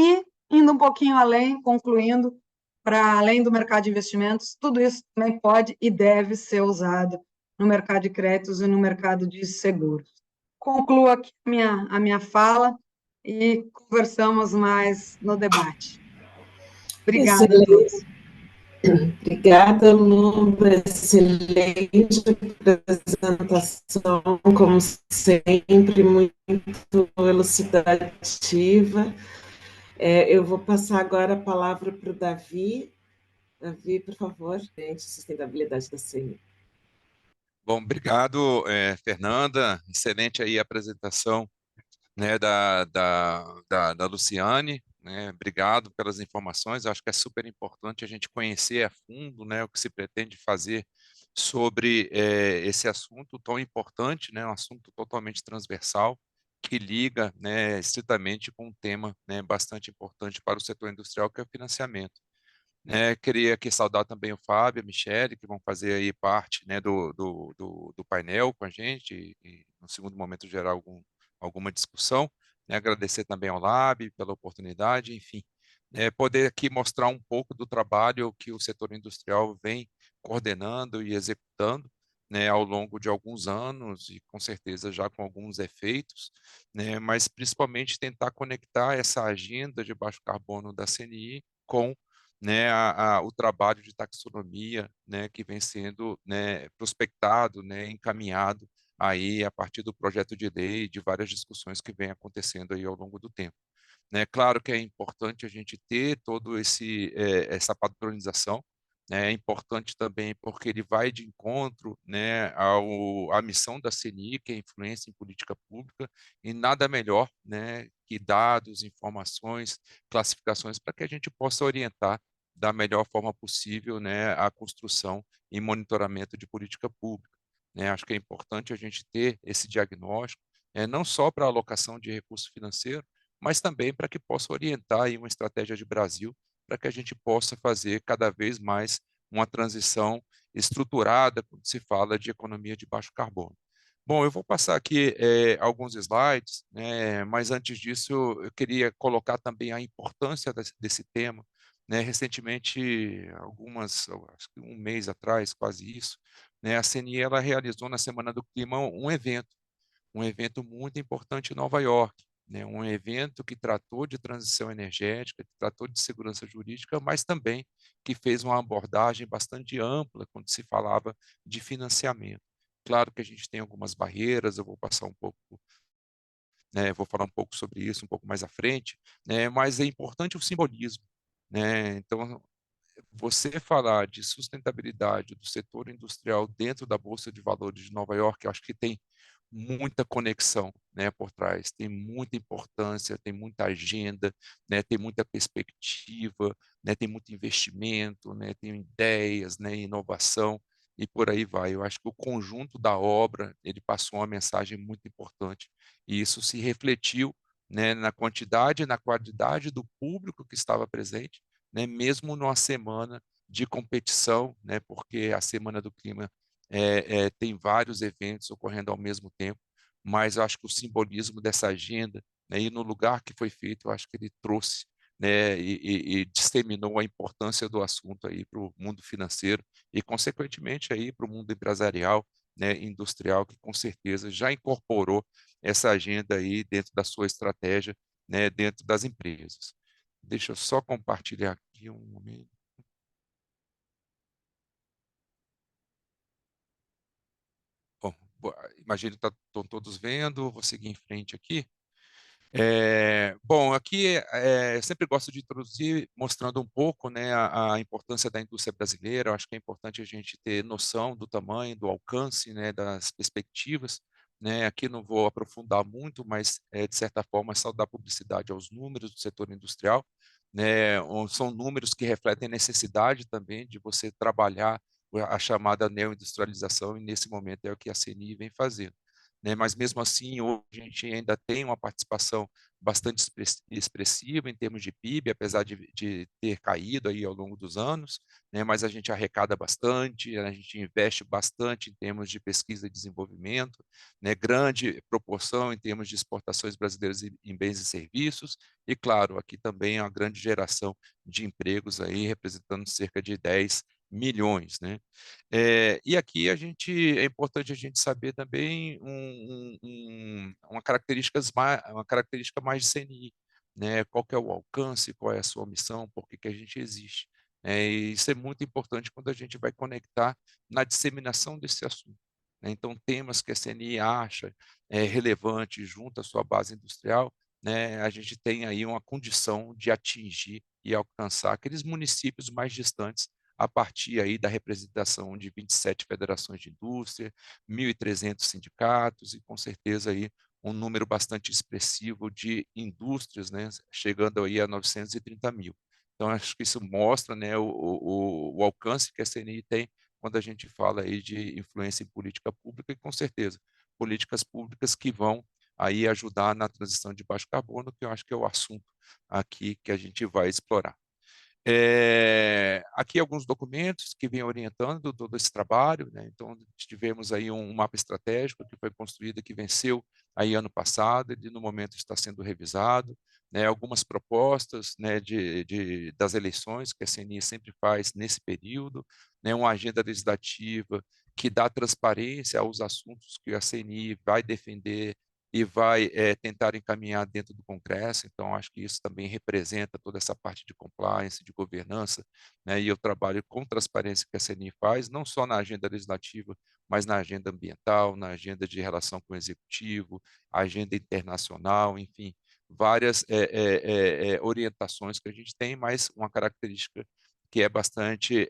e indo um pouquinho além, concluindo, para além do mercado de investimentos, tudo isso também pode e deve ser usado no mercado de créditos e no mercado de seguros. Concluo aqui a minha fala e conversamos mais no debate. Obrigada a todos. Excelente. Obrigada, Lu, excelente apresentação, como sempre, muito elucidativa. Eu vou passar agora a palavra para o Davi. Davi, por favor, gente, sustentabilidade da CNI. Bom, obrigado, Fernanda. Excelente aí a apresentação, né, da Luciane. Né? Obrigado pelas informações. Eu acho que é super importante a gente conhecer a fundo, né, o que se pretende fazer sobre esse assunto tão importante, né, um assunto totalmente transversal que liga, né, estritamente com um tema, né, bastante importante para o setor industrial, que é o financiamento. Queria aqui saudar também o Fábio e a Michele, que vão fazer aí parte, né, do painel com a gente, e no segundo momento gerar alguma discussão. Né, agradecer também ao Lab pela oportunidade, enfim, poder aqui mostrar um pouco do trabalho que o setor industrial vem coordenando e executando, né, ao longo de alguns anos e com certeza já com alguns efeitos, né, mas principalmente tentar conectar essa agenda de baixo carbono da CNI com, né, o trabalho de taxonomia, né, que vem sendo, né, prospectado, né, encaminhado aí a partir do projeto de lei, de várias discussões que vem acontecendo aí ao longo do tempo. Né? Claro que é importante a gente ter todo essa padronização, né? É importante também porque ele vai de encontro, né, à missão da CNI, que é a influência em política pública, e nada melhor, né, que dados, informações, classificações para que a gente possa orientar da melhor forma possível, né, a construção e monitoramento de política pública. Né? Acho que é importante a gente ter esse diagnóstico, não só para a alocação de recurso financeiro, mas também para que possa orientar aí uma estratégia de Brasil, para que a gente possa fazer cada vez mais uma transição estruturada quando se fala de economia de baixo carbono. Bom, eu vou passar aqui alguns slides, né, mas antes disso eu queria colocar também a importância desse tema. Né, recentemente, acho que um mês atrás, quase isso, né, a CNI ela realizou na Semana do Clima um evento muito importante em Nova York, né? Um evento que tratou de transição energética, que tratou de segurança jurídica, mas também que fez uma abordagem bastante ampla quando se falava de financiamento. Claro que a gente tem algumas barreiras, eu vou passar um pouco, né, vou falar um pouco sobre isso um pouco mais à frente, né, mas é importante o simbolismo. Né? Então, você falar de sustentabilidade do setor industrial dentro da Bolsa de Valores de Nova York, eu acho que tem muita conexão, né, por trás, tem muita importância, tem muita agenda, né, tem muita perspectiva, né, tem muito investimento, né, tem ideias, né, inovação e por aí vai. Eu acho que o conjunto da obra, ele passou uma mensagem muito importante e isso se refletiu, né, na quantidade e na qualidade do público que estava presente, né, mesmo numa semana de competição, né, porque a Semana do Clima tem vários eventos ocorrendo ao mesmo tempo, mas eu acho que o simbolismo dessa agenda, né, e no lugar que foi feito, eu acho que ele trouxe, né, e disseminou a importância do assunto aí para o mundo financeiro e, consequentemente, aí para o mundo empresarial, né, industrial, que com certeza já incorporou essa agenda aí dentro da sua estratégia, né, dentro das empresas. Deixa eu só compartilhar aqui. aqui um momento. Bom, imagino que estão todos vendo, vou seguir em frente aqui. Bom, aqui eu sempre gosto de introduzir mostrando um pouco, né, a importância da indústria brasileira. Eu acho que é importante a gente ter noção do tamanho, do alcance, né, das perspectivas. Né? Aqui não vou aprofundar muito, mas de certa forma só dar publicidade aos números do setor industrial. Né? São números que refletem a necessidade também de você trabalhar a chamada neoindustrialização, e nesse momento é o que a CNI vem fazendo. Né? Mas mesmo assim, hoje a gente ainda tem uma participação bastante expressiva em termos de PIB, apesar de ter caído aí ao longo dos anos, né? Mas a gente arrecada bastante, a gente investe bastante em termos de pesquisa e desenvolvimento, né? Grande proporção em termos de exportações brasileiras em bens e serviços, e claro, aqui também a grande geração de empregos aí, representando cerca de 10 milhões, né? E aqui é importante a gente saber também uma característica mais de CNI, né? Qual que é o alcance, qual é a sua missão, por que que a gente existe. E isso é muito importante quando a gente vai conectar na disseminação desse assunto. Né? Então, temas que a CNI acha relevante junto à sua base industrial, né? A gente tem aí uma condição de atingir e alcançar aqueles municípios mais distantes a partir aí da representação de 27 federações de indústria, 1.300 sindicatos e, com certeza, aí um número bastante expressivo de indústrias, né, chegando aí a 930 mil. Então, acho que isso mostra, né, o alcance que a CNI tem quando a gente fala aí de influência em política pública, e, com certeza, políticas públicas que vão aí ajudar na transição de baixo carbono, que eu acho que é o assunto aqui que a gente vai explorar. Aqui alguns documentos que vêm orientando todo esse trabalho, né? Então, tivemos aí um mapa estratégico que foi construído, que venceu aí ano passado, e no momento está sendo revisado, né? Algumas propostas, né, das eleições que a CNI sempre faz nesse período, né? Uma agenda legislativa que dá transparência aos assuntos que a CNI vai defender e vai tentar encaminhar dentro do Congresso. Então, acho que isso também representa toda essa parte de compliance, de governança, né? E eu trabalho com transparência que a CNI faz, não só na agenda legislativa, mas na agenda ambiental, na agenda de relação com o executivo, agenda internacional, enfim, várias orientações que a gente tem, mas uma característica que é bastante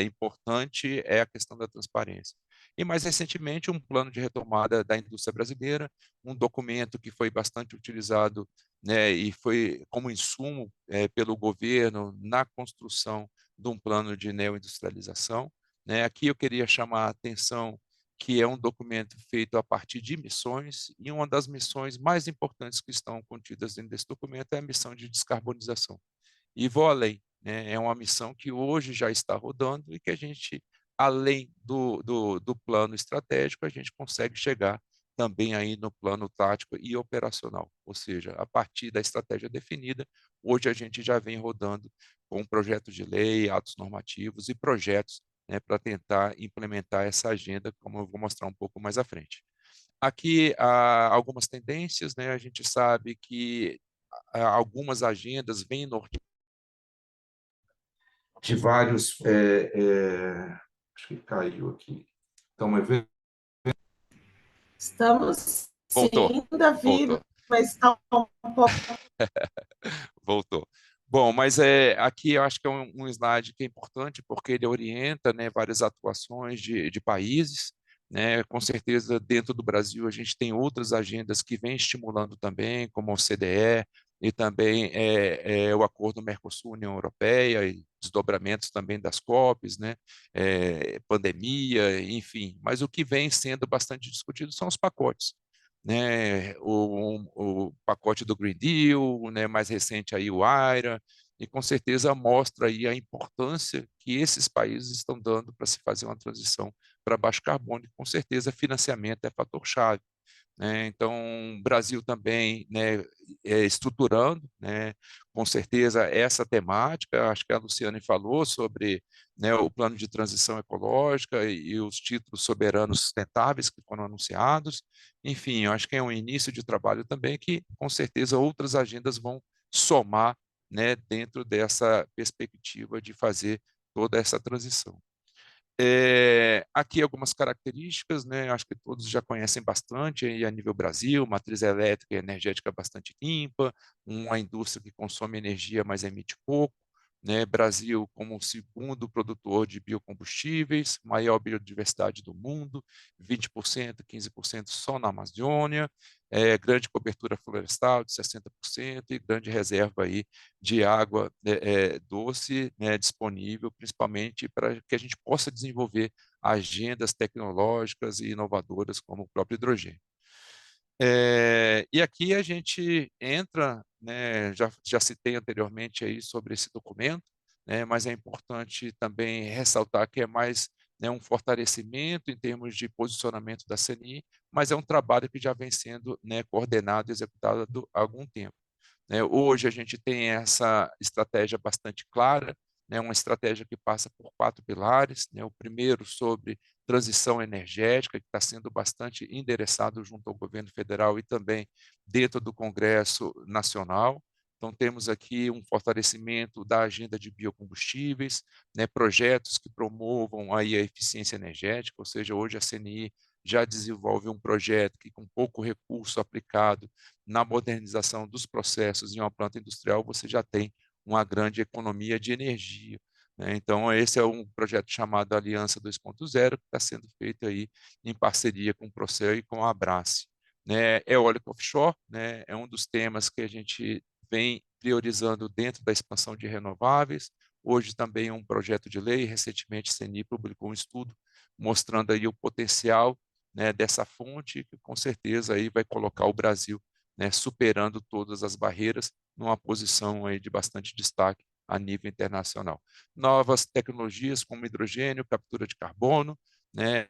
importante é a questão da transparência. E, mais recentemente, um plano de retomada da indústria brasileira, um documento que foi bastante utilizado, né, e foi como insumo pelo governo na construção de um plano de neoindustrialização. Né? Aqui eu queria chamar a atenção que é um documento feito a partir de missões, e uma das missões mais importantes que estão contidas dentro desse documento é a missão de descarbonização. E vou além, né? É uma missão que hoje já está rodando e que a gente, além do plano estratégico, a gente consegue chegar também aí no plano tático e operacional, ou seja, a partir da estratégia definida, hoje a gente já vem rodando com projetos de lei, atos normativos e projetos, né, para tentar implementar essa agenda, como eu vou mostrar um pouco mais à frente. Aqui há algumas tendências, né? A gente sabe que algumas agendas vêm norteando de vários. Acho que caiu aqui. Então, Estamos voltou, sim, Davi, voltou, mas está um pouco. voltou. Bom, mas aqui eu acho que é um slide que é importante, porque ele orienta, né, várias atuações de países. Né? Com certeza, dentro do Brasil, a gente tem outras agendas que vêm estimulando também, como o CDE, e também o Acordo Mercosul-União Europeia, e desdobramentos também das COPs, né? Pandemia, enfim. Mas o que vem sendo bastante discutido são os pacotes. Né, o pacote do Green Deal, né, mais recente aí o AIRA, e com certeza mostra aí a importância que esses países estão dando para se fazer uma transição para baixo carbono, e com certeza financiamento é fator-chave. Né? Então, o Brasil também, né, estruturando, né, com certeza, essa temática. Acho que a Luciane falou sobre, né, o plano de transição ecológica e os títulos soberanos sustentáveis que foram anunciados. Enfim, eu acho que é um início de trabalho também que, com certeza, outras agendas vão somar né, dentro dessa perspectiva de fazer toda essa transição. Aqui algumas características, né? Acho que todos já conhecem bastante aí a nível Brasil, matriz elétrica e energética bastante limpa, uma indústria que consome energia, mas emite pouco, né? Brasil como o segundo produtor de biocombustíveis, maior biodiversidade do mundo, 20%, 15% só na Amazônia, grande cobertura florestal de 60% e grande reserva aí de água doce, né, disponível, principalmente para que a gente possa desenvolver agendas tecnológicas e inovadoras como o próprio hidrogênio. E aqui a gente entra, né, já citei anteriormente aí sobre esse documento, né, mas é importante também ressaltar que é mais, né, um fortalecimento em termos de posicionamento da CNI, mas é um trabalho que já vem sendo, né, coordenado e executado há algum tempo, né? Hoje a gente tem essa estratégia bastante clara, né? Uma estratégia que passa por 4 pilares, né? O primeiro sobre transição energética, que está sendo bastante endereçado junto ao governo federal e também dentro do Congresso Nacional. Então, temos aqui um fortalecimento da agenda de biocombustíveis, né? Projetos que promovam aí a eficiência energética, ou seja, hoje a CNI já desenvolve um projeto que, com pouco recurso aplicado na modernização dos processos em uma planta industrial, você já tem uma grande economia de energia, né? Então, esse é um projeto chamado Aliança 2.0, que está sendo feito aí em parceria com o Procel e com a Abrace, né? Eólica offshore, né, é um dos temas que a gente vem priorizando dentro da expansão de renováveis. Hoje também é um projeto de lei, recentemente a CNI publicou um estudo mostrando aí o potencial, né, dessa fonte, que com certeza aí vai colocar o Brasil, né, superando todas as barreiras, numa posição aí de bastante destaque a nível internacional. Novas tecnologias como hidrogênio, captura de carbono, né,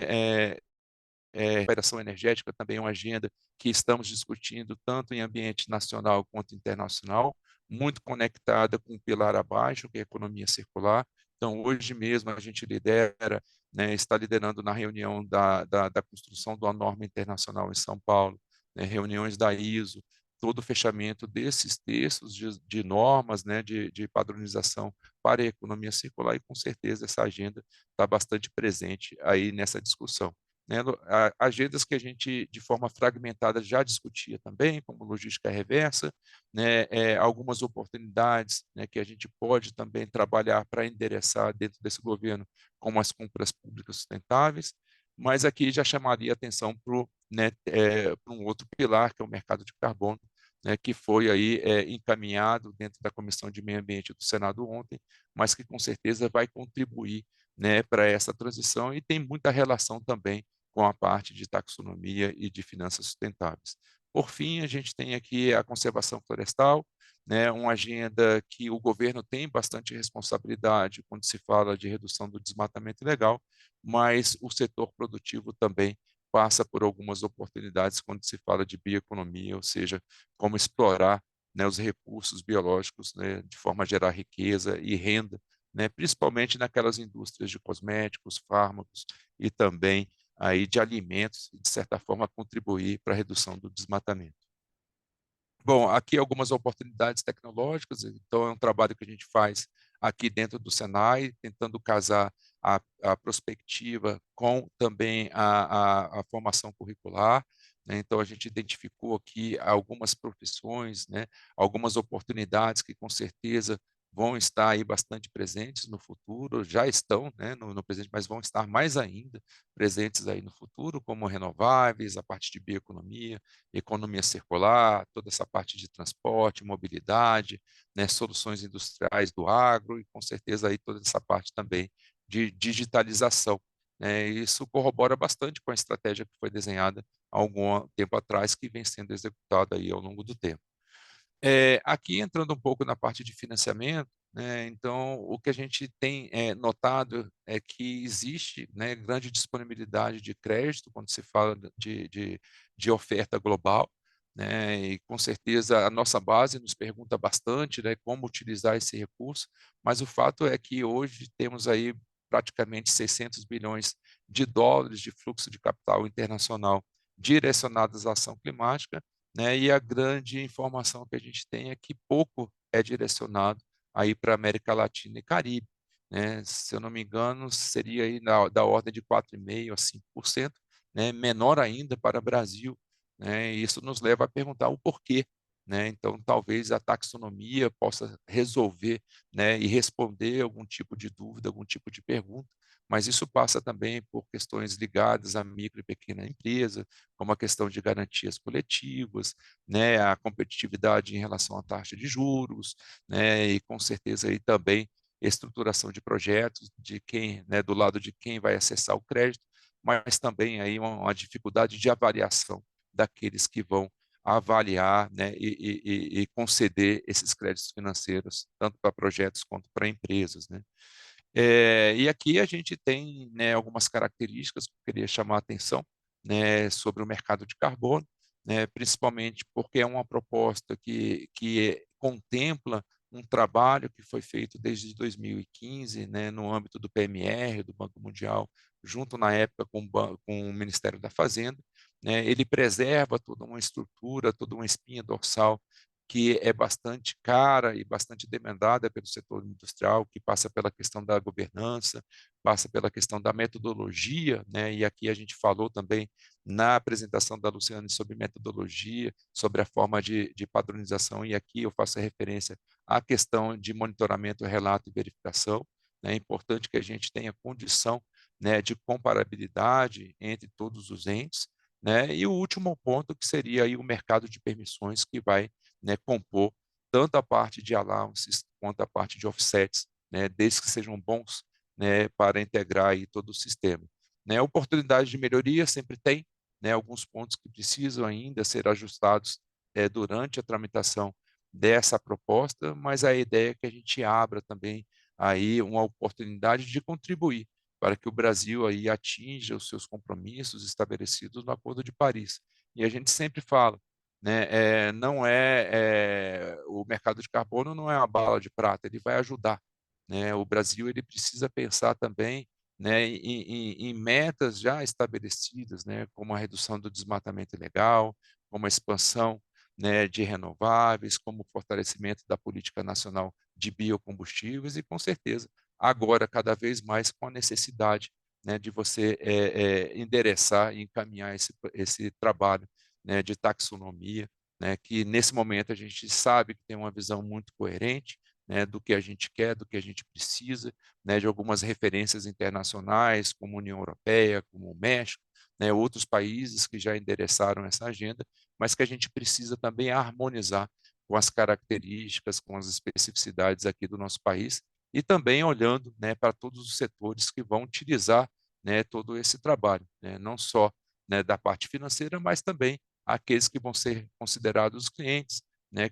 recuperação energética também é uma agenda que estamos discutindo tanto em ambiente nacional quanto internacional, muito conectada com o pilar abaixo, que é a economia circular. Então, hoje mesmo a gente lidera, né, está liderando na reunião da construção de uma norma internacional em São Paulo, né, reuniões da ISO, todo o fechamento desses textos de normas, né, de padronização para a economia circular, e com certeza essa agenda está bastante presente aí nessa discussão, né? Agendas que a gente, de forma fragmentada, já discutia também, como logística reversa, né? Algumas oportunidades, né, que a gente pode também trabalhar para endereçar dentro desse governo, como as compras públicas sustentáveis, mas aqui já chamaria atenção para, né, para um outro pilar, que é o mercado de carbono, né, que foi aí encaminhado dentro da Comissão de Meio Ambiente do Senado ontem, mas que com certeza vai contribuir, né, para essa transição e tem muita relação também com a parte de taxonomia e de finanças sustentáveis. Por fim, a gente tem aqui a conservação florestal, né, uma agenda que o governo tem bastante responsabilidade quando se fala de redução do desmatamento ilegal, mas o setor produtivo também passa por algumas oportunidades quando se fala de bioeconomia, ou seja, como explorar, né, os recursos biológicos, né, de forma a gerar riqueza e renda, né, principalmente naquelas indústrias de cosméticos, fármacos e também aí de alimentos, e de certa forma contribuir para a redução do desmatamento. Bom, aqui algumas oportunidades tecnológicas, então é um trabalho que a gente faz aqui dentro do Senai, tentando casar a prospectiva com também a formação curricular, né? Então, a gente identificou aqui algumas profissões, né? Algumas oportunidades que com certeza vão estar aí bastante presentes no futuro, já estão, né, no presente, mas vão estar mais ainda presentes aí no futuro, como renováveis, a parte de bioeconomia, economia circular, toda essa parte de transporte, mobilidade, né, soluções industriais do agro e com certeza aí toda essa parte também de digitalização, né? Isso corrobora bastante com a estratégia que foi desenhada há algum tempo atrás, que vem sendo executada aí ao longo do tempo. Aqui entrando um pouco na parte de financiamento, né, então o que a gente tem notado é que existe, né, grande disponibilidade de crédito quando se fala de oferta global, né, e com certeza a nossa base nos pergunta bastante, né, como utilizar esse recurso, mas o fato é que hoje temos aí praticamente 600 bilhões de dólares de fluxo de capital internacional direcionados à ação climática, né? E a grande informação que a gente tem é que pouco é direcionado aí para a América Latina e Caribe, né? Se eu não me engano, seria aí da ordem de 4,5% a 5%, né? Menor ainda para o Brasil, né? E isso nos leva a perguntar o porquê, né? Então, talvez a taxonomia possa resolver, né, e responder algum tipo de dúvida, algum tipo de pergunta, mas isso passa também por questões ligadas à micro e pequena empresa, como a questão de garantias coletivas, né, a competitividade em relação à taxa de juros, né, e com certeza aí também estruturação de projetos de quem, né, do lado de quem vai acessar o crédito, mas também aí uma dificuldade de avaliação daqueles que vão avaliar, né, e conceder esses créditos financeiros, tanto para projetos quanto para empresas, né. E aqui a gente tem, né, algumas características que eu queria chamar a atenção, né, sobre o mercado de carbono, né, principalmente porque é uma proposta que contempla um trabalho que foi feito desde 2015, né, no âmbito do PMR, do Banco Mundial, junto na época com o Ministério da Fazenda, né, ele preserva toda uma estrutura, toda uma espinha dorsal que é bastante cara e bastante demandada pelo setor industrial, que passa pela questão da governança, passa pela questão da metodologia, né? E aqui a gente falou também na apresentação da Luciane sobre metodologia, sobre a forma de padronização, e aqui eu faço referência à questão de monitoramento, relato e verificação, né? É importante que a gente tenha condição, né, de comparabilidade entre todos os entes, né? E o último ponto que seria aí o mercado de permissões que vai, né, compor tanto a parte de allowances quanto a parte de offsets, né, desde que sejam bons, né, para integrar aí todo o sistema. Né, oportunidade de melhoria sempre tem, né, alguns pontos que precisam ainda ser ajustados durante a tramitação dessa proposta, mas a ideia é que a gente abra também aí uma oportunidade de contribuir para que o Brasil aí atinja os seus compromissos estabelecidos no Acordo de Paris. E a gente sempre fala, né, não o mercado de carbono não é uma bala de prata, ele vai ajudar, né? O Brasil ele precisa pensar também, né, em metas já estabelecidas, né, como a redução do desmatamento ilegal, como a expansão, né, de renováveis, como o fortalecimento da política nacional de biocombustíveis e, com certeza, agora cada vez mais com a necessidade, né, de você endereçar e encaminhar esse trabalho, né, de taxonomia, né, que nesse momento a gente sabe que tem uma visão muito coerente, né, do que a gente quer, do que a gente precisa, né, de algumas referências internacionais, como a União Europeia, como o México, né, outros países que já endereçaram essa agenda, mas que a gente precisa também harmonizar com as características, com as especificidades aqui do nosso país, e também olhando, né, para todos os setores que vão utilizar, né, todo esse trabalho, né, não só, né, da parte financeira, mas também aqueles que vão ser considerados os clientes, né,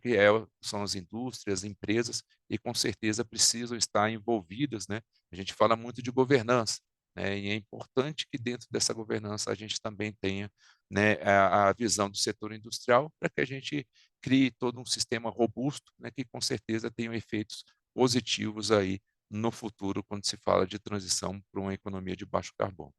são as indústrias, empresas, e com certeza precisam estar envolvidas, né? A gente fala muito de governança, né, e é importante que dentro dessa governança a gente também tenha, né, a visão do setor industrial para que a gente crie todo um sistema robusto, né, que com certeza tenha efeitos positivos aí no futuro quando se fala de transição para uma economia de baixo carbono.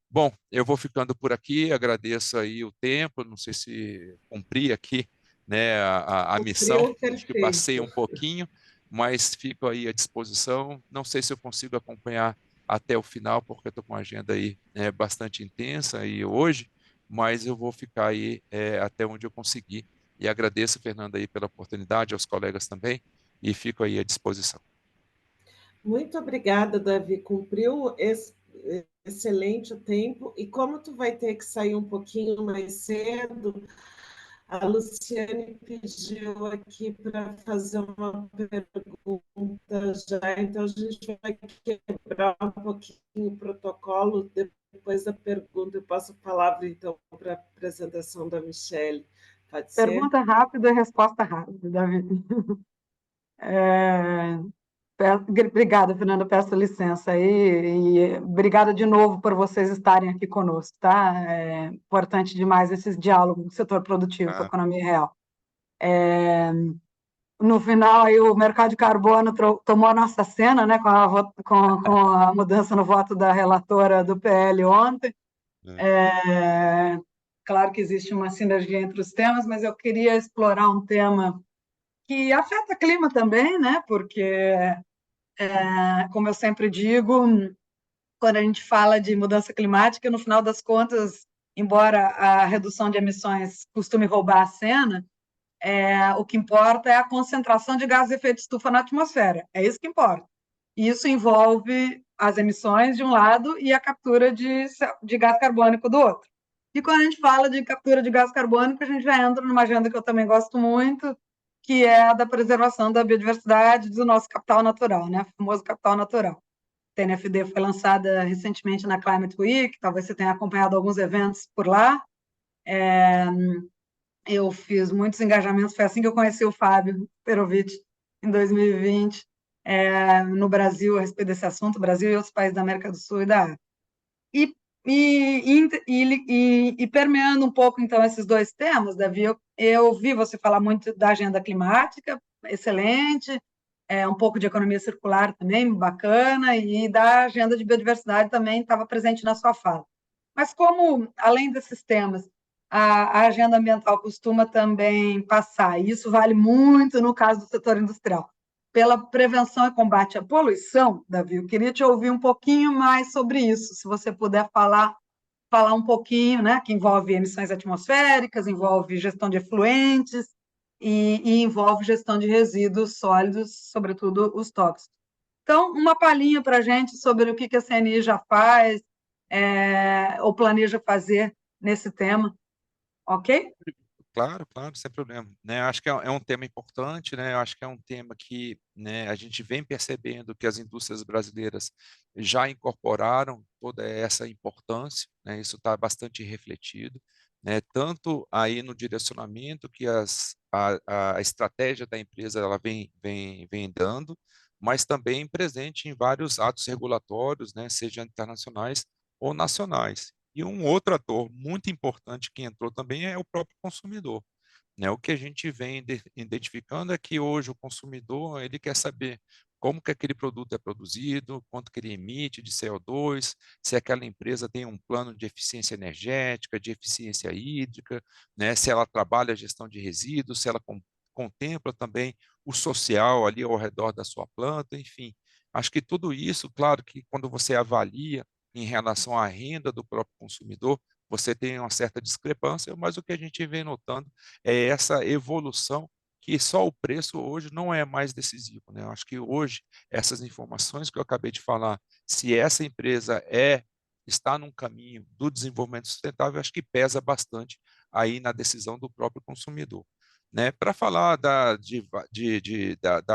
Bom, eu vou ficando por aqui, agradeço aí o tempo, não sei se cumpri aqui, né, a missão, Cumpriu acho que passei perfeito. um pouquinho, mas fico aí à disposição, não sei se eu consigo acompanhar até o final, porque eu estou com uma agenda aí bastante intensa aí hoje, mas eu vou ficar aí até onde eu conseguir, e agradeço, Fernanda, aí pela oportunidade, aos colegas também, e fico aí à disposição. Muito obrigada, Davi. Cumpriu excelente o tempo. E como tu vai ter que sair um pouquinho mais cedo, a Luciane pediu aqui para fazer uma pergunta já, então a gente vai quebrar um pouquinho o protocolo. Depois da pergunta, eu passo a palavra, então, para a apresentação da Michelle. Pode ser? Pergunta rápida e resposta rápida, Davi. Obrigada, Fernanda, peço licença aí, e obrigada de novo por vocês estarem aqui conosco, tá? É importante demais esses diálogos do setor produtivo com a economia real. No final, aí, o mercado de carbono tomou a nossa cena, né, com a mudança no voto da relatora do PL ontem. claro que existe uma sinergia entre os temas, mas eu queria explorar um tema que afeta o clima também, né? Porque, como eu sempre digo, quando a gente fala de mudança climática, no final das contas, embora a redução de emissões costume roubar a cena, o que importa é a concentração de gases de efeito de estufa na atmosfera. É isso que importa. E isso envolve as emissões de um lado e a captura de gás carbônico do outro. E quando a gente fala de captura de gás carbônico, a gente já entra numa agenda que eu também gosto muito, que é a da preservação da biodiversidade do nosso capital natural, né? O famoso capital natural. A TNFD foi lançada recentemente na Climate Week, talvez você tenha acompanhado alguns eventos por lá. Eu fiz muitos engajamentos, foi assim que eu conheci o Fábio Perovic, em 2020, no Brasil, a respeito desse assunto, Brasil e outros países da América do Sul e da África. E permeando um pouco, então, esses dois temas, Davi, eu vi você falar muito da agenda climática, excelente, um pouco de economia circular também, bacana, e da agenda de biodiversidade também estava presente na sua fala. Mas como, além desses temas, a agenda ambiental costuma também passar, e isso vale muito no caso do setor industrial, pela prevenção e combate à poluição, Davi, eu queria te ouvir um pouquinho mais sobre isso, se você puder falar um pouquinho, né, que envolve emissões atmosféricas, envolve gestão de efluentes e envolve gestão de resíduos sólidos, sobretudo os tóxicos. Então, uma palhinha para a gente sobre o que a CNI já faz ou planeja fazer nesse tema, ok? Claro, claro, sem problema. Né, acho que é um tema importante, né? Acho que é um tema que, né, a gente vem percebendo que as indústrias brasileiras já incorporaram toda essa importância, né? Isso está bastante refletido, né? Tanto aí no direcionamento que a estratégia da empresa ela vem dando, mas também presente em vários atos regulatórios, né? Seja internacionais ou nacionais. E um outro ator muito importante que entrou também é o próprio consumidor, né? O que a gente vem identificando é que hoje o consumidor ele quer saber como que aquele produto é produzido, quanto que ele emite de CO2, se aquela empresa tem um plano de eficiência energética, de eficiência hídrica, né? Se ela trabalha a gestão de resíduos, se ela contempla também o social ali ao redor da sua planta, enfim. Acho que tudo isso, claro que quando você avalia em relação à renda do próprio consumidor, você tem uma certa discrepância, mas o que a gente vem notando é essa evolução que só o preço hoje não é mais decisivo, né? Eu acho que hoje essas informações que eu acabei de falar, se essa empresa está num caminho do desenvolvimento sustentável, acho que pesa bastante aí na decisão do próprio consumidor. Né? Para falar da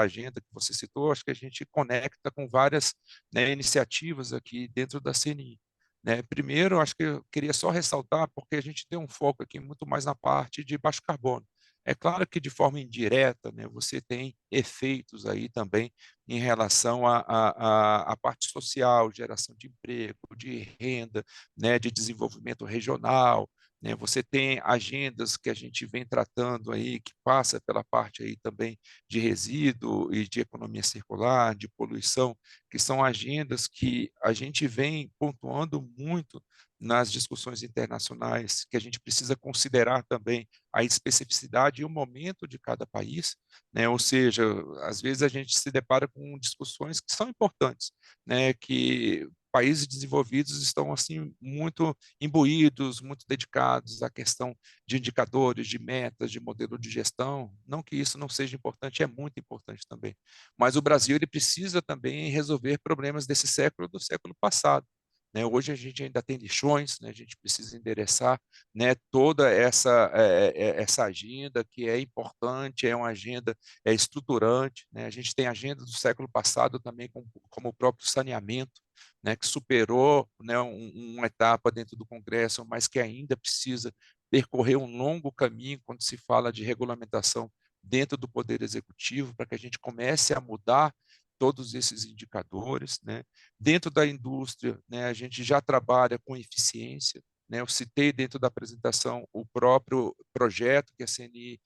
agenda que você citou, acho que a gente conecta com várias, né, iniciativas aqui dentro da CNI. Né? Primeiro, acho que eu queria só ressaltar, porque a gente tem um foco aqui muito mais na parte de baixo carbono. É claro que de forma indireta, né, você tem efeitos aí também em relação à parte social, geração de emprego, de renda, né, de desenvolvimento regional, né? Você tem agendas que a gente vem tratando aí, que passa pela parte aí também de resíduo e de economia circular, de poluição, que são agendas que a gente vem pontuando muito nas discussões internacionais, que a gente precisa considerar também a especificidade e o momento de cada país, né? Ou seja, às vezes a gente se depara com discussões que são importantes, né? Que países desenvolvidos estão assim muito imbuídos, muito dedicados à questão de indicadores, de metas, de modelo de gestão. Não que isso não seja importante, é muito importante também. Mas o Brasil ele precisa também resolver problemas desse século, do século passado. Né? Hoje a gente ainda tem lixões, né? A gente precisa endereçar, né, toda essa agenda que é importante, é uma agenda estruturante. Né? A gente tem a agenda do século passado também, como o próprio saneamento, né, que superou, né, uma etapa dentro do Congresso, mas que ainda precisa percorrer um longo caminho quando se fala de regulamentação dentro do Poder Executivo, para que a gente comece a mudar todos esses indicadores. Né? Dentro da indústria, né, a gente já trabalha com eficiência. Né? Eu citei dentro da apresentação o próprio projeto que a CNI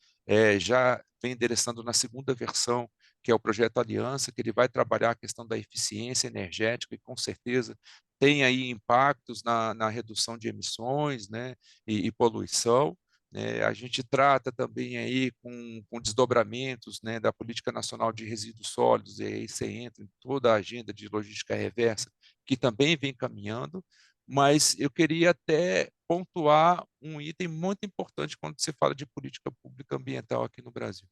já vem endereçando na segunda versão, que é o projeto Aliança, que ele vai trabalhar a questão da eficiência energética e, com certeza, tem aí impactos na redução de emissões, né, e poluição, né. A gente trata também aí com desdobramentos, né, da Política Nacional de Resíduos Sólidos, e aí você entra em toda a agenda de logística reversa, que também vem caminhando, mas eu queria até pontuar um item muito importante quando se fala de política pública ambiental aqui no Brasil,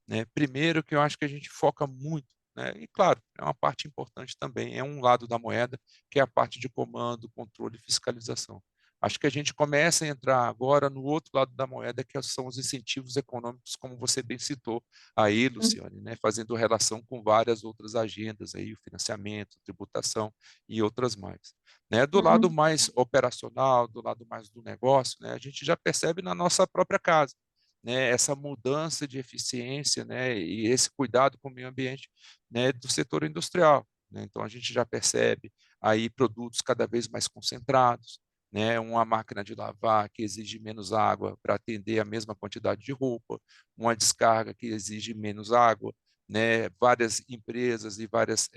né. Primeiro, que eu acho que a gente foca muito, né, e claro, é uma parte importante também, é um lado da moeda, que é a parte de comando, controle e fiscalização. Acho que a gente começa a entrar agora no outro lado da moeda, que são os incentivos econômicos, como você bem citou aí, Luciane, né, fazendo relação com várias outras agendas, aí, o financiamento, tributação e outras mais. Né, do lado mais operacional, do lado mais do negócio, né, a gente já percebe na nossa própria casa, né, essa mudança de eficiência, né, e esse cuidado com o meio ambiente, né, do setor industrial, né. Então a gente já percebe aí produtos cada vez mais concentrados, né, uma máquina de lavar que exige menos água para atender a mesma quantidade de roupa, uma descarga que exige menos água, né, várias empresas e várias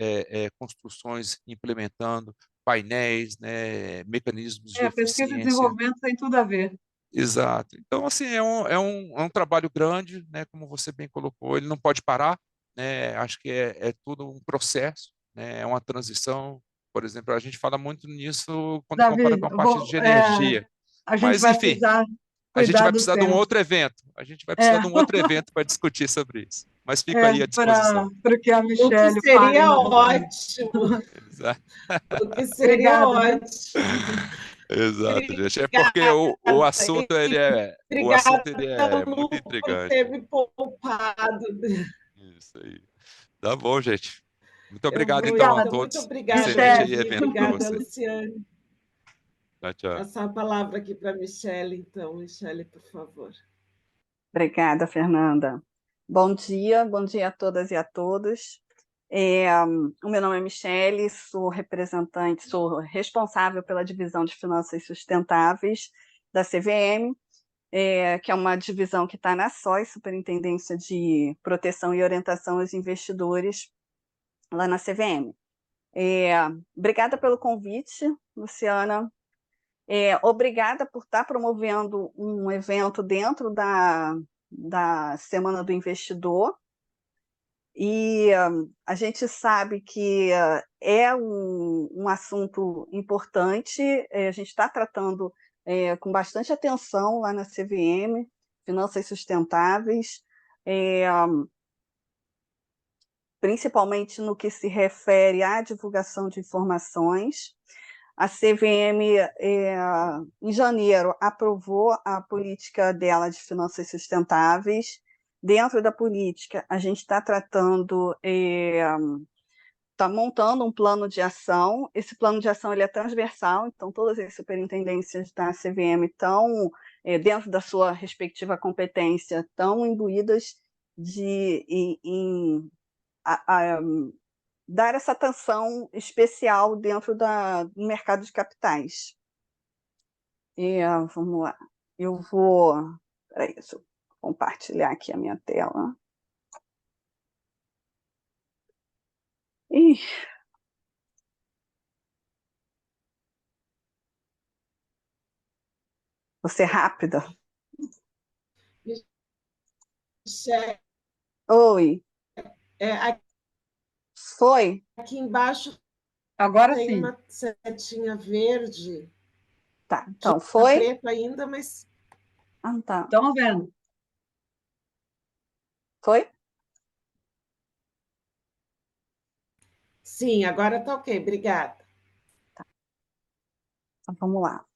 construções implementando painéis, né, mecanismos de Pesquisa e eficiência. desenvolvimento tem tudo a ver. Exato. Então, assim, é um trabalho grande, né, como você bem colocou, ele não pode parar, né, acho que é tudo um processo, né, é uma transição. Por exemplo, a gente fala muito nisso quando compara Davi, com a parte de energia, a gente mas, vai enfim, precisar a gente cuidar vai do precisar de um tempo. outro evento, a gente vai precisar É, de um outro evento para discutir sobre isso, mas fico aí à disposição. para que a O que Michelle fale seria novamente. ótimo, Exato, o que seria Obrigada, viu? ótimo. exato, gente. É porque Obrigada. o assunto, Obrigada, ele é muito Lu, por intrigante. ter me poupado. Isso aí. Tá bom, gente. Muito Eu obrigado, vou, então, a Obrigada, então. Muito todos. obrigada, Excelente aí Michelle. Davi. evento para Obrigada, vocês. Luciane. Tchau, tchau. Passar a palavra aqui para a Michelle, então. Michelle, por favor. Obrigada, Fernanda. Bom dia a todas e a todos. O meu nome é Michele, sou responsável pela divisão de finanças sustentáveis da CVM, que é uma divisão que está na SOI, Superintendência de Proteção e Orientação aos Investidores, lá na CVM. Obrigada pelo convite, Luciana. Obrigada por estar promovendo um evento dentro da Semana do Investidor. E a gente sabe que é um assunto importante, a gente está tratando com bastante atenção lá na CVM, finanças sustentáveis, principalmente no que se refere à divulgação de informações. A CVM, em janeiro, aprovou a política dela de finanças sustentáveis. Dentro da política, a gente está tratando, está montando um plano de ação. Esse plano de ação ele é transversal, então todas as superintendências da CVM estão, dentro da sua respectiva competência, estão imbuídas em dar essa atenção especial dentro do mercado de capitais. Vamos lá. Eu vou... Peraí, deixa eu compartilhar aqui a minha tela. Vou ser rápida. Michelle, Oi. Foi? aqui embaixo Agora tem sim. uma setinha verde. Tá, então Tá foi? preto ainda, mas... Tá. Estamos vendo. Foi? Sim, agora está ok, obrigada. Tá. Então, vamos lá.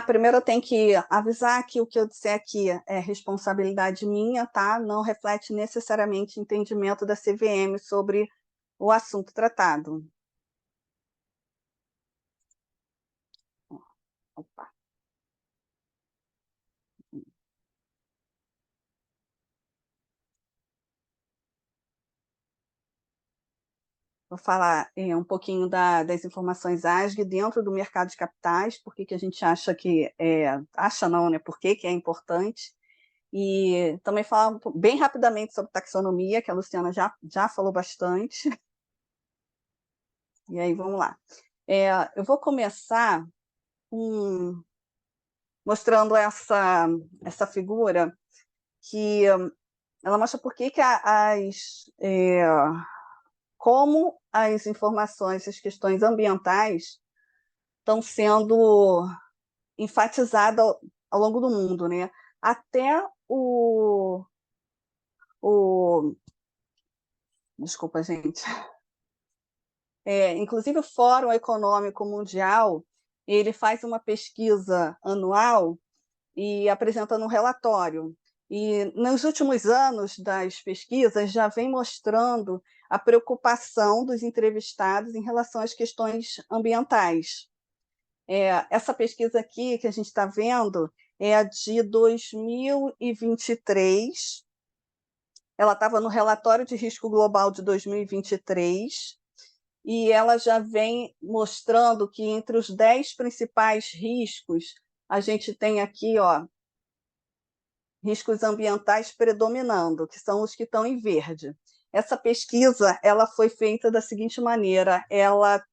Primeiro eu tenho que avisar que o que eu disser aqui é responsabilidade minha, tá? Não reflete necessariamente entendimento da CVM sobre o assunto tratado. Opa. Vou falar um pouquinho das informações ASG dentro do mercado de capitais, por que a gente acha que... acha não, né? Por que é importante. e também falar bem rapidamente sobre taxonomia, que a Luciana já falou bastante. E aí, vamos lá. Eu vou começar mostrando essa figura, que ela mostra por que como as informações, as questões ambientais estão sendo enfatizadas ao longo do mundo, né? Até desculpa, gente. Inclusive, o Fórum Econômico Mundial, ele faz uma pesquisa anual e apresenta um relatório. E nos últimos anos das pesquisas já vem mostrando a preocupação dos entrevistados em relação às questões ambientais. Essa pesquisa aqui que a gente está vendo é a de 2023. Ela estava no relatório de risco global de 2023, e ela já vem mostrando que entre os 10 principais riscos, a gente tem aqui, riscos ambientais predominando, que são os que estão em verde. Essa pesquisa ela foi feita da seguinte maneira: ela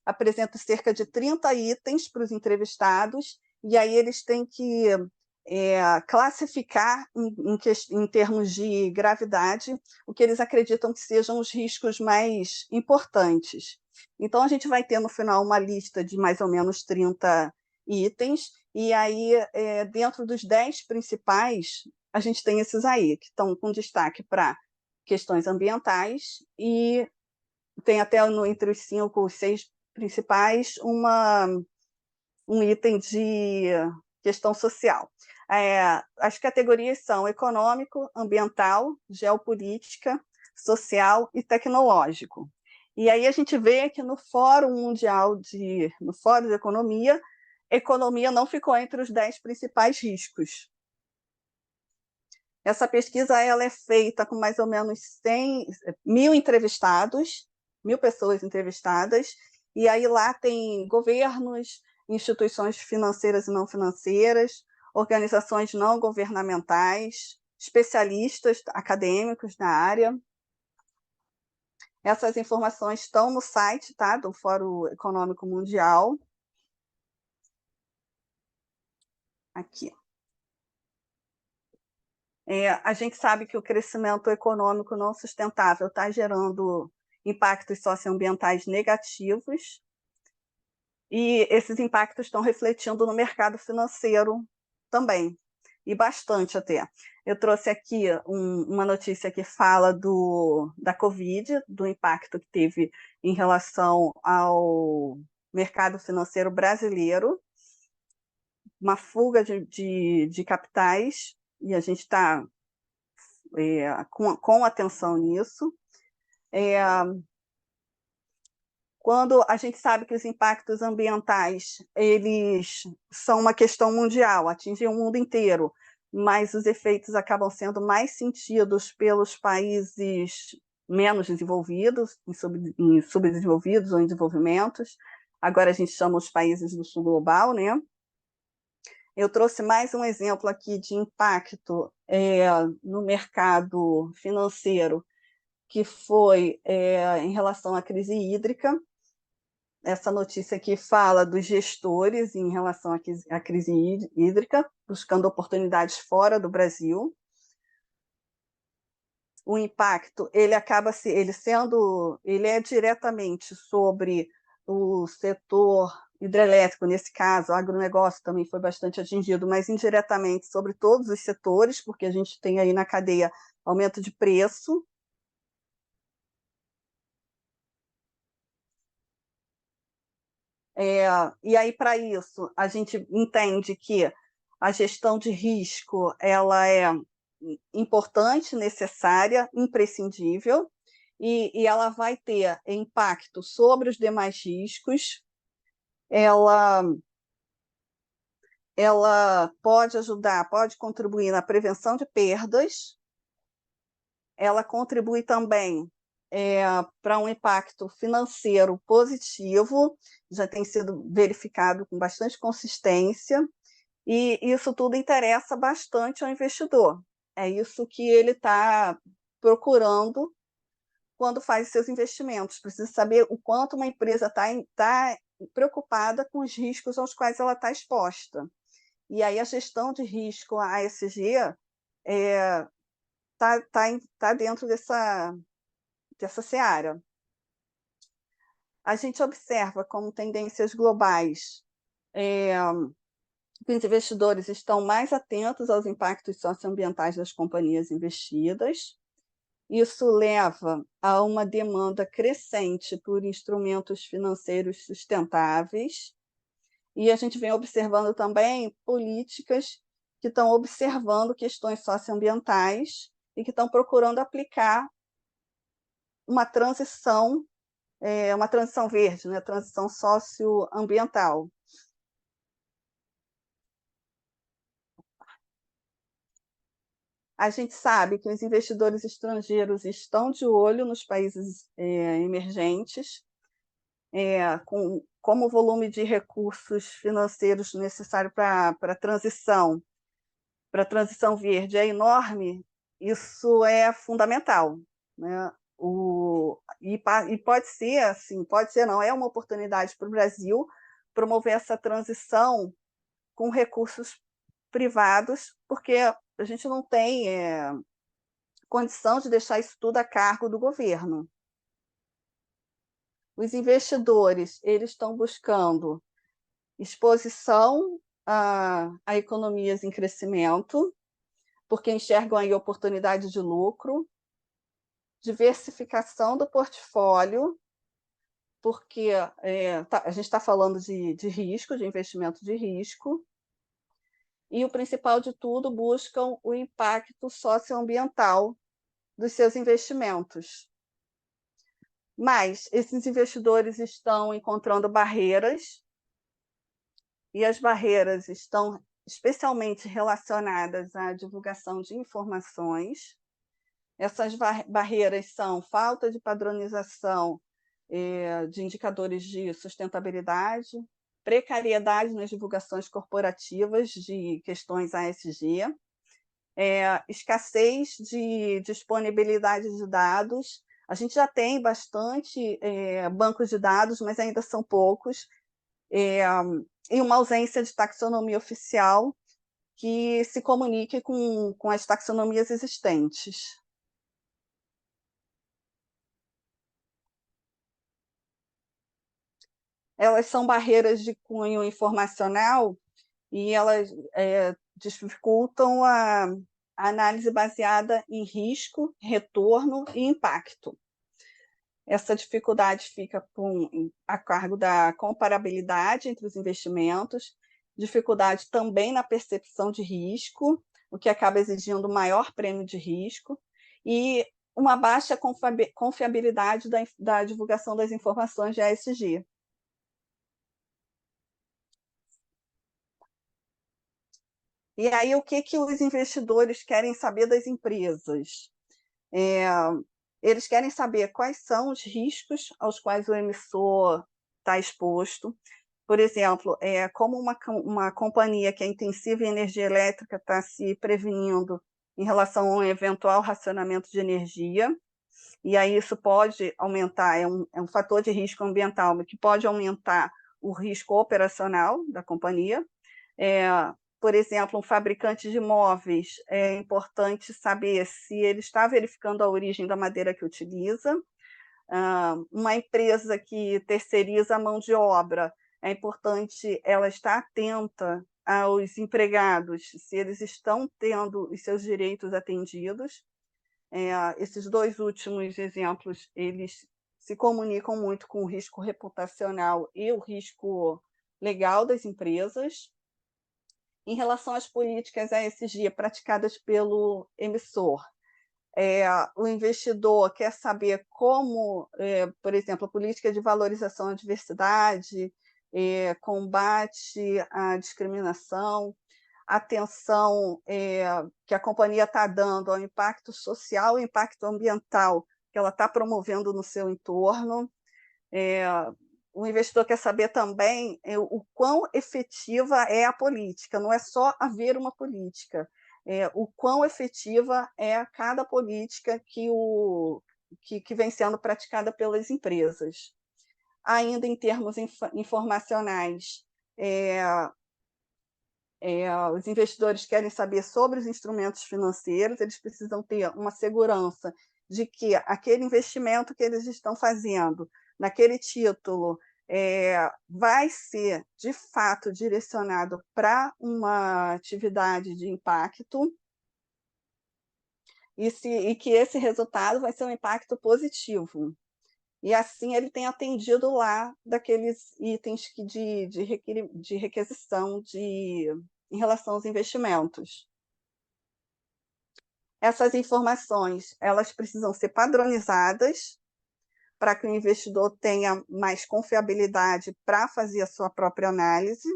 apresenta cerca de 30 itens para os entrevistados, e aí eles têm que classificar em termos de gravidade o que eles acreditam que sejam os riscos mais importantes. Então, a gente vai ter no final uma lista de mais ou menos 30 itens, e aí, dentro dos 10 principais, a gente tem esses aí, que estão com destaque para questões ambientais, e tem até entre os 5 ou 6 principais um item de questão social. As categorias são econômico, ambiental, geopolítica, social e tecnológico. E aí a gente vê que no Fórum de Economia não ficou entre os 10 principais riscos. Essa pesquisa ela é feita com mais ou menos 1.000 entrevistados, 1.000 pessoas entrevistadas, e aí lá tem governos, instituições financeiras e não financeiras, organizações não governamentais, especialistas acadêmicos na área. Essas informações estão no site, tá, do Fórum Econômico Mundial. Aqui. A gente sabe que o crescimento econômico não sustentável está gerando impactos socioambientais negativos, e esses impactos estão refletindo no mercado financeiro também, e bastante até. Eu trouxe aqui uma notícia que fala da Covid, do impacto que teve em relação ao mercado financeiro brasileiro, uma fuga de capitais, e a gente está com atenção nisso. Quando a gente sabe que os impactos ambientais eles são uma questão mundial, atingem o mundo inteiro, mas os efeitos acabam sendo mais sentidos pelos países menos desenvolvidos, em subdesenvolvidos ou em desenvolvimentos. Agora a gente chama os países do sul global, né? Eu trouxe mais um exemplo aqui de impacto no mercado financeiro, que foi em relação à crise hídrica. Essa notícia aqui fala dos gestores em relação à crise hídrica, buscando oportunidades fora do Brasil. O impacto ele é diretamente sobre o setor hidrelétrico, nesse caso, o agronegócio também foi bastante atingido, mas indiretamente sobre todos os setores, porque a gente tem aí na cadeia aumento de preço. E aí, para isso, a gente entende que a gestão de risco ela é importante, necessária, imprescindível, e ela vai ter impacto sobre os demais riscos. Ela pode ajudar, pode contribuir na prevenção de perdas, ela contribui também para um impacto financeiro positivo, já tem sido verificado com bastante consistência, E isso tudo interessa bastante ao investidor. É isso que ele está procurando quando faz seus investimentos. Precisa saber o quanto uma empresa está preocupada com os riscos aos quais ela está exposta. E aí a gestão de risco, a ESG, está dentro dessa seara. A gente observa como tendências globais que os investidores estão mais atentos aos impactos socioambientais das companhias investidas. Isso leva a uma demanda crescente por instrumentos financeiros sustentáveis. E a gente vem observando também políticas que estão observando questões socioambientais e que estão procurando aplicar uma transição verde, né? Transição socioambiental. A gente sabe que os investidores estrangeiros estão de olho nos países emergentes, como o volume de recursos financeiros necessário para a transição verde é enorme, isso é fundamental, né? E pode ser, assim, pode ser não, é uma oportunidade para o Brasil promover essa transição com recursos privados, porque a gente não tem condição de deixar isso tudo a cargo do governo. Os investidores eles estão buscando exposição a economias em crescimento, porque enxergam aí oportunidade de lucro, diversificação do portfólio, porque a gente está falando de risco, de investimento de risco, e o principal de tudo, buscam o impacto socioambiental dos seus investimentos. Mas esses investidores estão encontrando barreiras, e as barreiras estão especialmente relacionadas à divulgação de informações. Essas barreiras são falta de padronização de indicadores de sustentabilidade, precariedade nas divulgações corporativas de questões ASG, escassez de disponibilidade de dados. A gente já tem bastante bancos de dados, mas ainda são poucos, e uma ausência de taxonomia oficial que se comunique com as taxonomias existentes. Elas são barreiras de cunho informacional e elas dificultam a análise baseada em risco, retorno e impacto. Essa dificuldade fica a cargo da comparabilidade entre os investimentos, dificuldade também na percepção de risco, o que acaba exigindo maior prêmio de risco, e uma baixa confiabilidade da divulgação das informações de ESG. E aí, o que os investidores querem saber das empresas? Eles querem saber quais são os riscos aos quais o emissor está exposto. Por exemplo, como uma companhia que é intensiva em energia elétrica está se prevenindo em relação a um eventual racionamento de energia, e aí isso pode aumentar, é um fator de risco ambiental, que pode aumentar o risco operacional da companhia. Por exemplo, um fabricante de móveis, é importante saber se ele está verificando a origem da madeira que utiliza. Uma empresa que terceiriza a mão de obra, é importante ela estar atenta aos empregados, se eles estão tendo os seus direitos atendidos. Esses dois últimos exemplos, eles se comunicam muito com o risco reputacional e o risco legal das empresas. Em relação às políticas ESG praticadas pelo emissor, o investidor quer saber como, por exemplo, a política de valorização à diversidade, combate à discriminação, atenção que a companhia está dando ao impacto social e impacto ambiental que ela está promovendo no seu entorno, o investidor quer saber também o quão efetiva é a política, não é só haver uma política, o quão efetiva é cada política que vem sendo praticada pelas empresas. Ainda em termos informacionais, os investidores querem saber sobre os instrumentos financeiros, eles precisam ter uma segurança de que aquele investimento que eles estão fazendo naquele título vai ser, de fato, direcionado para uma atividade de impacto e que esse resultado vai ser um impacto positivo. E assim ele tem atendido lá daqueles itens de requisição em relação aos investimentos. Essas informações elas precisam ser padronizadas para que o investidor tenha mais confiabilidade para fazer a sua própria análise.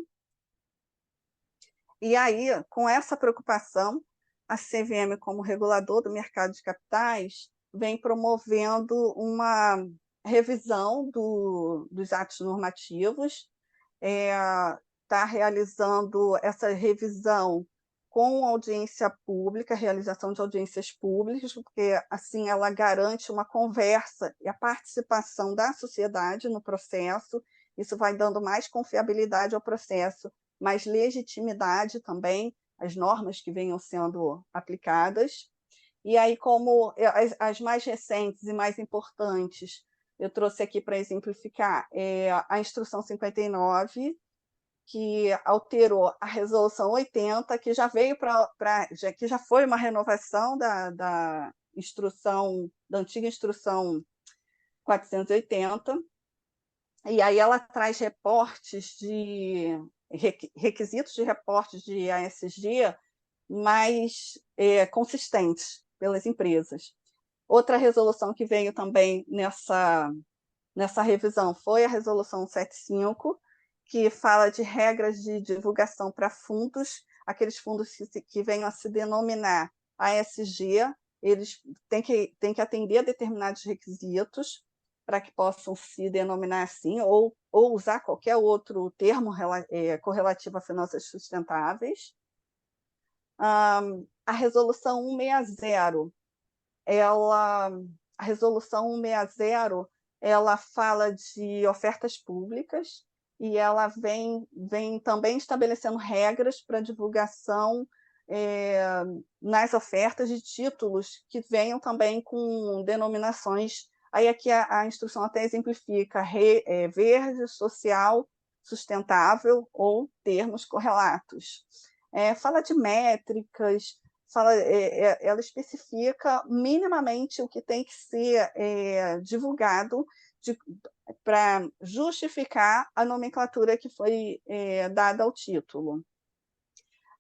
E aí, com essa preocupação, a CVM, como regulador do mercado de capitais, vem promovendo uma revisão dos atos normativos, está realizando essa revisão com audiência pública, realização de audiências públicas, porque assim ela garante uma conversa e a participação da sociedade no processo, isso vai dando mais confiabilidade ao processo, mais legitimidade também às normas que venham sendo aplicadas. E aí, como as mais recentes e mais importantes, eu trouxe aqui para exemplificar a Instrução 59, que alterou a Resolução 80, que já veio que já foi uma renovação da antiga Instrução 480, e aí ela traz requisitos de reportes de ASG mais consistentes pelas empresas. Outra resolução que veio também nessa revisão foi a Resolução 75, que fala de regras de divulgação para fundos, aqueles fundos que venham a se denominar ASG, eles têm que atender a determinados requisitos para que possam se denominar assim, ou usar qualquer outro termo correlativo a finanças sustentáveis. A Resolução 160, a Resolução 160, ela fala de ofertas públicas e ela vem também estabelecendo regras para divulgação nas ofertas de títulos que venham também com denominações. Aí aqui a instrução até exemplifica verde, social, sustentável ou termos correlatos. Fala de métricas, ela especifica minimamente o que tem que ser divulgado para justificar a nomenclatura que foi dada ao título.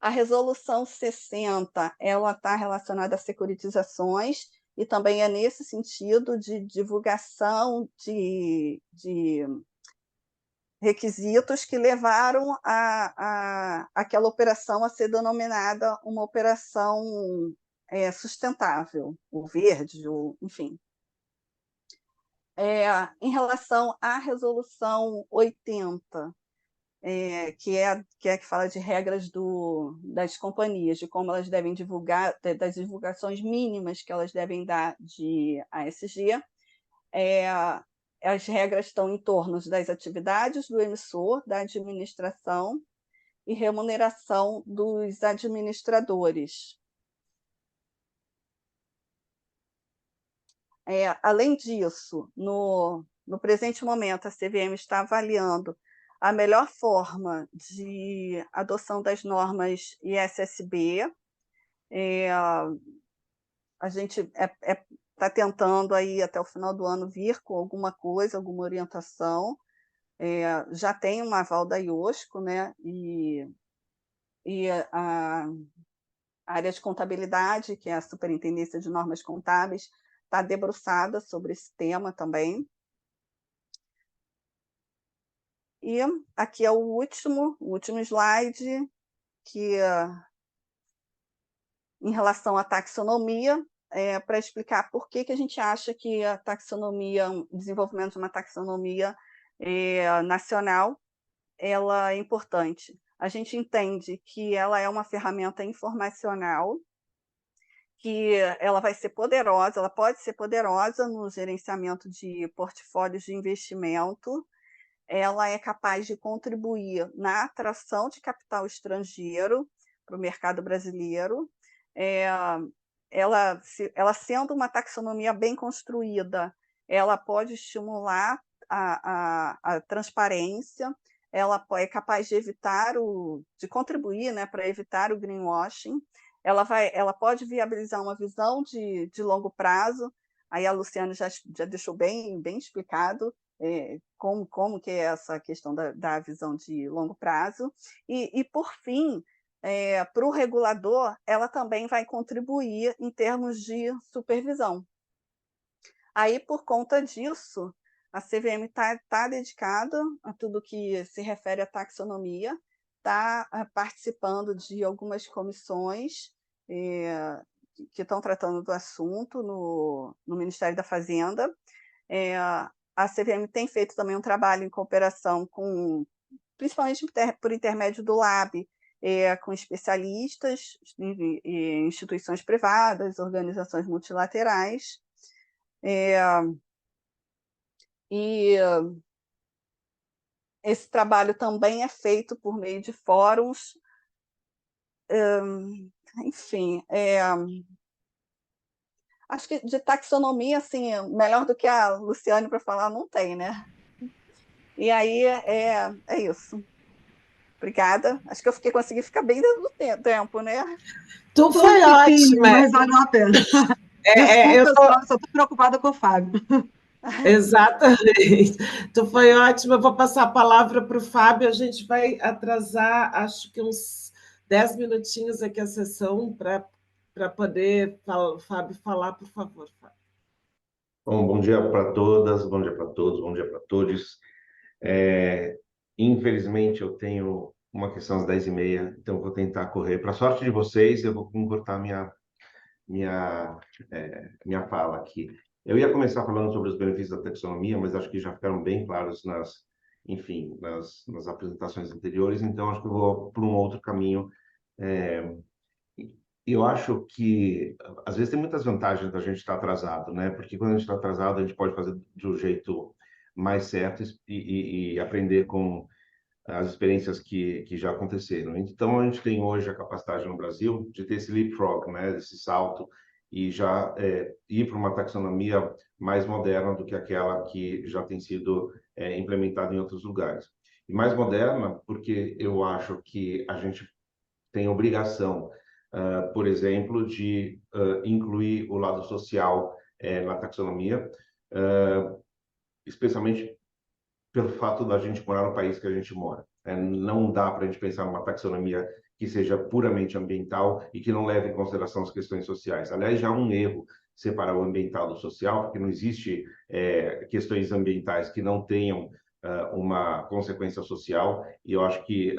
A Resolução 60 ela está relacionada a securitizações e também é nesse sentido de divulgação de requisitos que levaram aquela operação a ser denominada uma operação sustentável, ou verde, ou, enfim. Em relação à Resolução 80, que fala de regras das companhias, de como elas devem divulgar, das divulgações mínimas que elas devem dar de ASG, as regras estão em torno das atividades do emissor, da administração e remuneração dos administradores. Além disso, no presente momento, a CVM está avaliando a melhor forma de adoção das normas ISSB. A gente está tentando aí até o final do ano vir com alguma coisa, alguma orientação. Já tem um aval da IOSCO, né? E a área de contabilidade, que é a Superintendência de Normas Contábeis, está debruçada sobre esse tema também. E aqui é o último slide, que em relação à taxonomia, para explicar por que a gente acha que a taxonomia, o desenvolvimento de uma taxonomia nacional, ela é importante. A gente entende que ela é uma ferramenta informacional, que ela vai ser poderosa, ela pode ser poderosa no gerenciamento de portfólios de investimento, ela é capaz de contribuir na atração de capital estrangeiro para o mercado brasileiro. Ela sendo uma taxonomia bem construída, ela pode estimular a transparência, ela é capaz de de contribuir, né, para evitar o greenwashing, ela pode viabilizar uma visão de longo prazo. Aí a Luciane já deixou bem explicado como que é essa questão da visão de longo prazo. E por fim, para o regulador, ela também vai contribuir em termos de supervisão. Aí, por conta disso, a CVM está dedicada a tudo que se refere à taxonomia, está participando de algumas comissões que estão tratando do assunto no Ministério da Fazenda. A CVM tem feito também um trabalho em cooperação principalmente por intermédio do LAB, com especialistas, instituições privadas, organizações multilaterais. E esse trabalho também é feito por meio de fóruns. Enfim, acho que de taxonomia, assim, melhor do que a Luciane para falar, não tem, né? E aí é isso. Obrigada. Acho que eu consegui ficar bem dentro do tempo, né? Tu foi ótima. Mas valeu a pena. Desculpa, eu só estou preocupada com o Fábio. Exatamente. Tu foi ótima. Eu vou passar a palavra para o Fábio. A gente vai atrasar, acho que uns 10 minutinhos aqui a sessão para poder o Fábio falar, por favor, Fábio. Bom dia para todas, bom dia para todos, bom dia para todos. Infelizmente, eu tenho uma questão às 10h30, então vou tentar correr. Para sorte de vocês, eu vou encurtar minha fala aqui. Eu ia começar falando sobre os benefícios da taxonomia, mas acho que já ficaram bem claros nas apresentações anteriores, então acho que eu vou por um outro caminho. Eu acho que, às vezes, tem muitas vantagens da gente estar atrasado, né? Porque quando a gente está atrasado, a gente pode fazer de um jeito mais certo e aprender com as experiências que já aconteceram. Então, a gente tem hoje a capacidade no Brasil de ter esse leapfrog, né? Esse salto, e já ir para uma taxonomia mais moderna do que aquela que já tem sido implementada em outros lugares. E mais moderna porque eu acho que a gente tem obrigação, por exemplo, de incluir o lado social na taxonomia, especialmente pelo fato da gente morar no país que a gente mora. Não dá para a gente pensar numa taxonomia que seja puramente ambiental e que não leve em consideração as questões sociais. Aliás, já é um erro separar o ambiental do social, porque não existe questões ambientais que não tenham uma consequência social, e eu acho que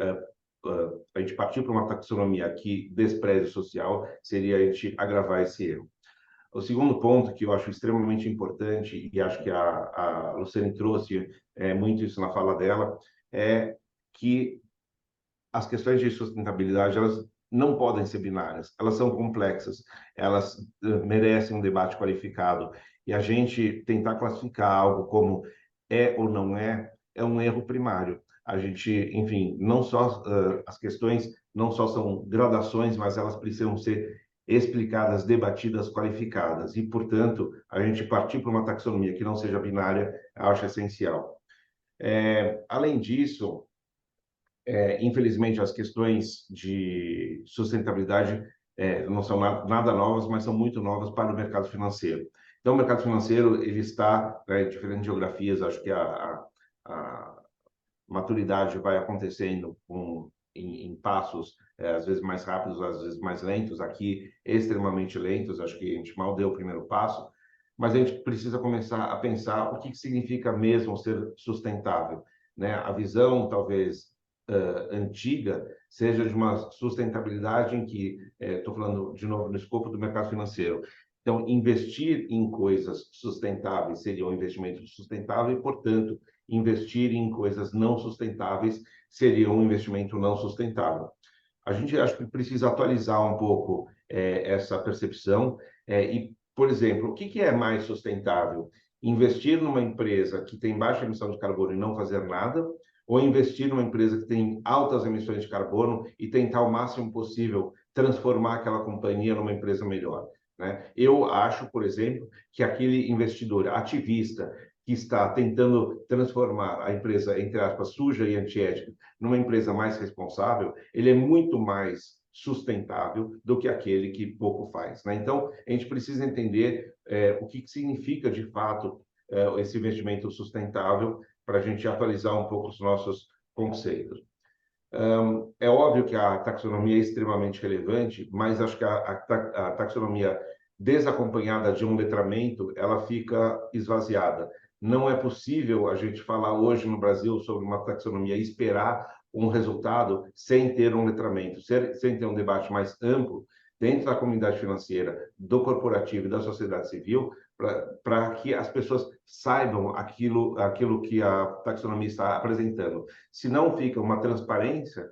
a gente partir para uma taxonomia que despreze o social seria a gente agravar esse erro. O segundo ponto que eu acho extremamente importante, e acho que a Luciane trouxe muito isso na fala dela, é que as questões de sustentabilidade, elas não podem ser binárias, elas são complexas, elas merecem um debate qualificado, e a gente tentar classificar algo como é ou não é um erro primário. A gente, enfim, não só as questões não só são gradações, mas elas precisam ser explicadas, debatidas, qualificadas. E, portanto, a gente partir para uma taxonomia que não seja binária, eu acho essencial. Além disso, infelizmente, as questões de sustentabilidade não são nada novas, mas são muito novas para o mercado financeiro. Então, o mercado financeiro ele está em diferentes geografias, acho que a maturidade vai acontecendo em passos, às vezes mais rápidos, às vezes mais lentos, aqui extremamente lentos, acho que a gente mal deu o primeiro passo, mas a gente precisa começar a pensar o que significa mesmo ser sustentável, né? A visão, talvez, antiga, seja de uma sustentabilidade em que, estou falando de novo no escopo do mercado financeiro, então, investir em coisas sustentáveis seria um investimento sustentável e, portanto, investir em coisas não sustentáveis seria um investimento não sustentável. A gente acho que precisa atualizar um pouco essa percepção e, por exemplo, o que é mais sustentável? Investir numa empresa que tem baixa emissão de carbono e não fazer nada, ou investir numa empresa que tem altas emissões de carbono e tentar o máximo possível transformar aquela companhia numa empresa melhor, né? Eu acho, por exemplo, que aquele investidor ativista que está tentando transformar a empresa, entre aspas, suja e antiética, numa empresa mais responsável, ele é muito mais sustentável do que aquele que pouco faz, né? Então, a gente precisa entender o que significa, de fato, esse investimento sustentável para a gente atualizar um pouco os nossos conceitos. É óbvio que a taxonomia é extremamente relevante, mas acho que a taxonomia desacompanhada de um letramento, ela fica esvaziada. Não é possível a gente falar hoje no Brasil sobre uma taxonomia e esperar um resultado sem ter um letramento, sem ter um debate mais amplo dentro da comunidade financeira, do corporativo e da sociedade civil, para que as pessoas saibam aquilo que a taxonomia está apresentando. Se não fica uma transparência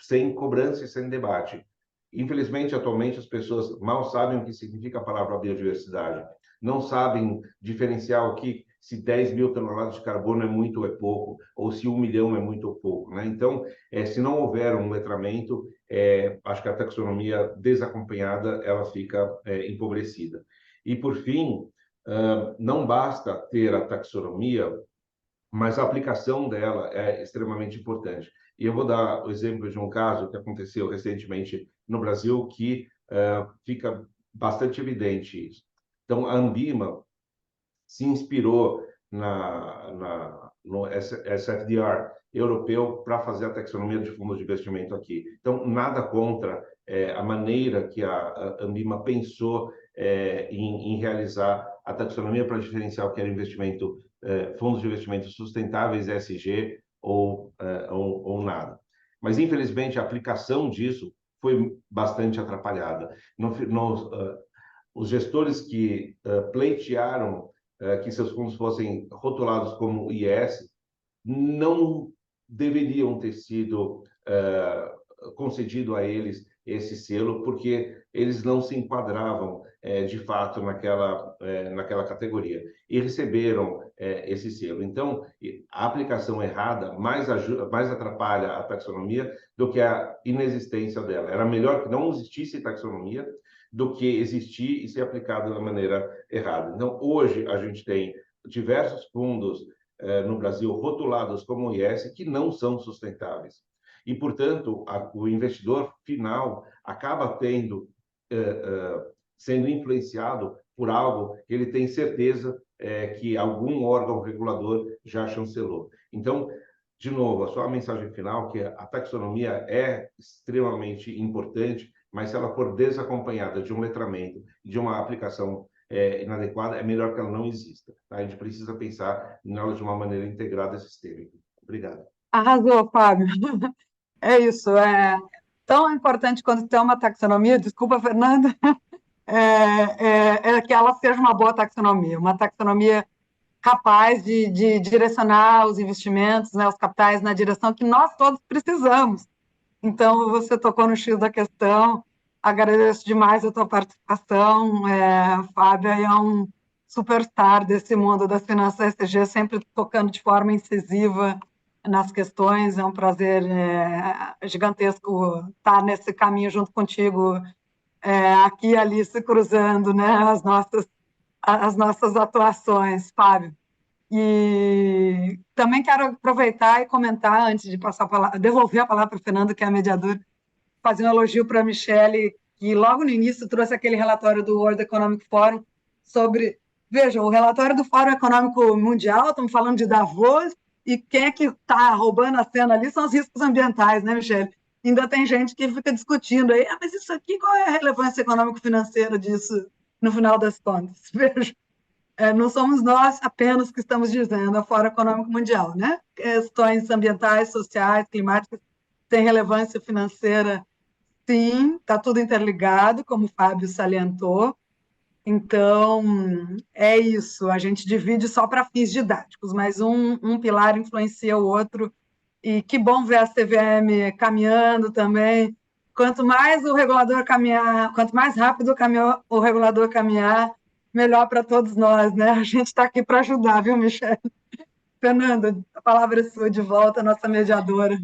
sem cobrança e sem debate. Infelizmente, atualmente, as pessoas mal sabem o que significa a palavra biodiversidade. Não sabem diferenciar o que se 10 mil toneladas de carbono é muito ou é pouco, ou se 1 milhão é muito ou pouco, né? Então, se não houver um letramento, acho que a taxonomia desacompanhada ela fica empobrecida. E, por fim, não basta ter a taxonomia, mas a aplicação dela é extremamente importante. E eu vou dar o exemplo de um caso que aconteceu recentemente no Brasil que fica bastante evidente isso. Então, a Anbima se inspirou no SFDR europeu para fazer a taxonomia de fundos de investimento aqui. Então, nada contra a maneira que a Anbima pensou em realizar a taxonomia para diferenciar o que era investimento, fundos de investimento sustentáveis, ESG, ou nada. Mas, infelizmente, a aplicação disso foi bastante atrapalhada. Os gestores que pleitearam que seus fundos fossem rotulados como IS não deveriam ter sido concedido a eles esse selo, porque eles não se enquadravam de fato naquela categoria e receberam esse selo. Então, a aplicação errada mais atrapalha a taxonomia do que a inexistência dela. Era melhor que não existisse taxonomia do que existir e ser aplicado da maneira errada. Então, hoje, a gente tem diversos fundos no Brasil rotulados como IS que não são sustentáveis. E, portanto, o investidor final acaba sendo influenciado por algo que ele tem certeza que algum órgão regulador já chancelou. Então, de novo, a sua mensagem final, que a taxonomia é extremamente importante, mas se ela for desacompanhada de um letramento, de uma aplicação inadequada, é melhor que ela não exista. Tá? A gente precisa pensar nela de uma maneira integrada e sistêmica. Obrigado. Arrasou, Fábio. É isso. É tão importante quando tem uma taxonomia, desculpa, Fernanda, que ela seja uma boa taxonomia, uma taxonomia capaz de direcionar os investimentos, né, os capitais, na direção que nós todos precisamos. Então, você tocou no X da questão, agradeço demais a tua participação, Fábio é um superstar desse mundo das finanças ESG, sempre tocando de forma incisiva nas questões, é um prazer gigantesco estar nesse caminho junto contigo, aqui e ali se cruzando, né, as nossas atuações, Fábio. E também quero aproveitar e comentar, antes de passar a palavra, devolver a palavra para o Fernando, que é a mediadora, fazer um elogio para a Michele, que logo no início trouxe aquele relatório do World Economic Forum sobre, vejam, o relatório do Fórum Econômico Mundial, estamos falando de Davos, e quem é que está roubando a cena ali são os riscos ambientais, né, Michele? Ainda tem gente que fica discutindo aí, mas isso aqui, qual é a relevância econômico-financeira disso, no final das contas? Vejam. Não somos nós apenas que estamos dizendo, a Fórum Econômico Mundial, né? Questões ambientais, sociais, climáticas têm relevância financeira, sim, está tudo interligado, como o Fábio salientou, Então, é isso, a gente divide só para fins didáticos, mas um pilar influencia o outro, e que bom ver a CVM caminhando também. Quanto mais o regulador caminhar, quanto mais rápido o regulador caminhar, melhor para todos nós, né? A gente está aqui para ajudar, viu, Michele? Fernanda, a palavra é sua de volta, nossa mediadora.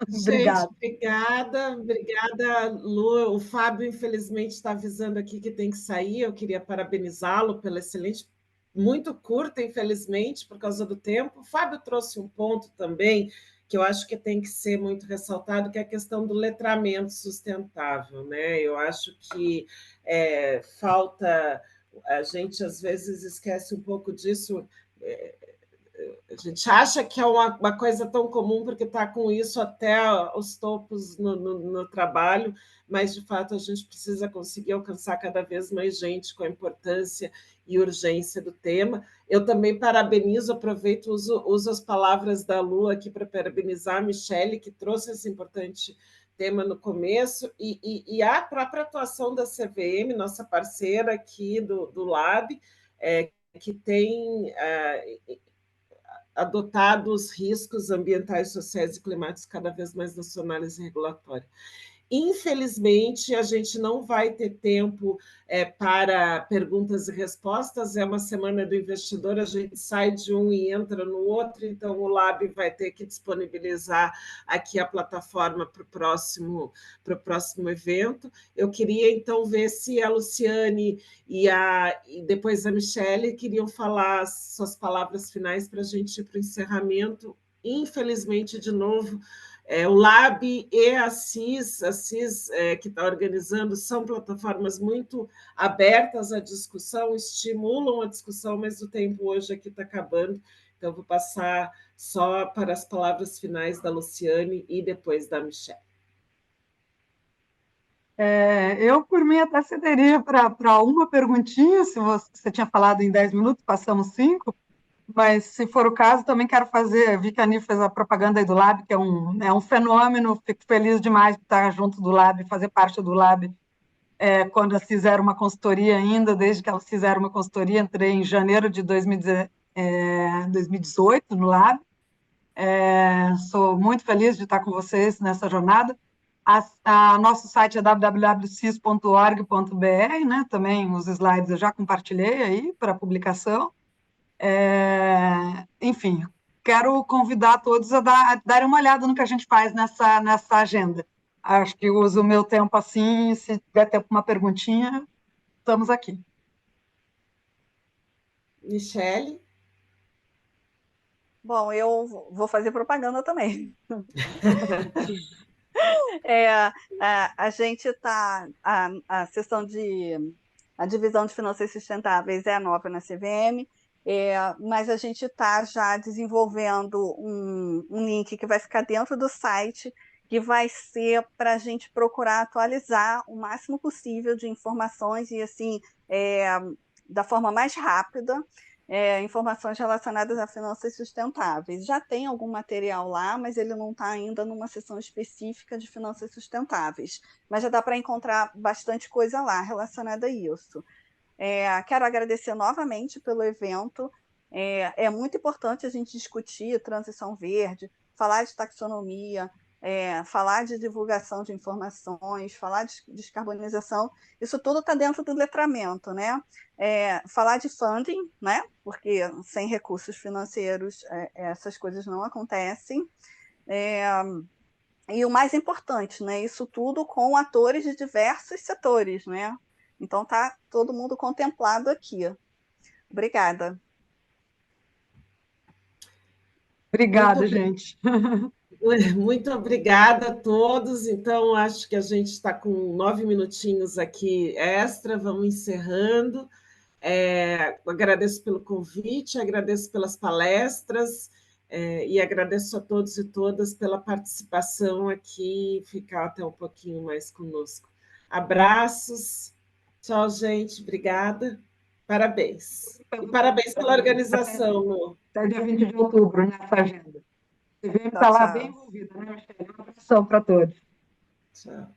Gente, Obrigada. obrigada, Lu. O Fábio, infelizmente, está avisando aqui que tem que sair. Eu queria parabenizá-lo pela excelente, muito curta, infelizmente, por causa do tempo. O Fábio trouxe um ponto também que eu acho que tem que ser muito ressaltado, que é a questão do letramento sustentável, né? Eu acho que falta, a gente às vezes esquece um pouco disso. A gente acha que é uma coisa tão comum porque está com isso até os topos no trabalho, mas de fato a gente precisa conseguir alcançar cada vez mais gente com a importância e urgência do tema. Eu também parabenizo, aproveito, uso as palavras da Lu aqui para parabenizar a Michele, que trouxe esse importante tema no começo, e a própria atuação da CVM, nossa parceira aqui do Lab, que tem adotado os riscos ambientais, sociais e climáticos cada vez mais nacionais e regulatórios. Infelizmente, a gente não vai ter tempo para perguntas e respostas. É uma semana do investidor, a gente sai de um e entra no outro, então o Lab vai ter que disponibilizar aqui a plataforma para o próximo evento. Eu queria, então, ver se a Luciane e depois a Michele queriam falar suas palavras finais para a gente ir para o encerramento. Infelizmente, de novo, o Lab e a CIS que está organizando, são plataformas muito abertas à discussão, estimulam a discussão, mas o tempo hoje aqui está acabando, então vou passar só para as palavras finais da Luciane e depois da Michele. Eu, por mim, até cederia para uma perguntinha, se você tinha falado em 10 minutos, passamos 5, mas se for o caso, também quero fazer, vi que a Ani fez a propaganda aí do Lab, que é um fenômeno, fico feliz demais de estar junto do Lab, fazer parte do Lab, quando elas fizeram uma consultoria ainda, desde que elas fizeram uma consultoria, entrei em janeiro de 2018 no Lab, sou muito feliz de estar com vocês nessa jornada. Nosso site é www.cis.org.br, né? Também os slides eu já compartilhei aí para publicação. Enfim, quero convidar todos a darem uma olhada no que a gente faz nessa agenda. Acho que uso o meu tempo assim, se tiver tempo para uma perguntinha, estamos aqui. Michele? Bom, eu vou fazer propaganda também. A gente está. A seção a divisão de finanças sustentáveis é nova na CVM, mas a gente está já desenvolvendo um link que vai ficar dentro do site, que vai ser para a gente procurar atualizar o máximo possível de informações e assim da forma mais rápida. Informações relacionadas a finanças sustentáveis. Já tem algum material lá, mas ele não está ainda numa seção específica de finanças sustentáveis. Mas já dá para encontrar bastante coisa lá relacionada a isso. Quero agradecer novamente pelo evento. É muito importante a gente discutir transição verde, falar de taxonomia, falar de divulgação de informações, falar de descarbonização, isso tudo está dentro do letramento, né? Falar de funding, né? Porque sem recursos financeiros essas coisas não acontecem. E o mais importante, né? Isso tudo com atores de diversos setores, né? Então está todo mundo contemplado aqui. Obrigada. Obrigada, gente. Muito obrigada a todos. Então, acho que a gente está com 9 minutinhos aqui extra, vamos encerrando. Agradeço pelo convite, agradeço pelas palestras e agradeço a todos e todas pela participação aqui, ficar até um pouquinho mais conosco. Abraços, tchau, gente, obrigada, parabéns. E parabéns pela organização, Lu. Até dia 20 de outubro, nessa agenda. Você vem Tchau, estar lá tchau. bem envolvida, né, Michele? Uma abração para todos. Tchau.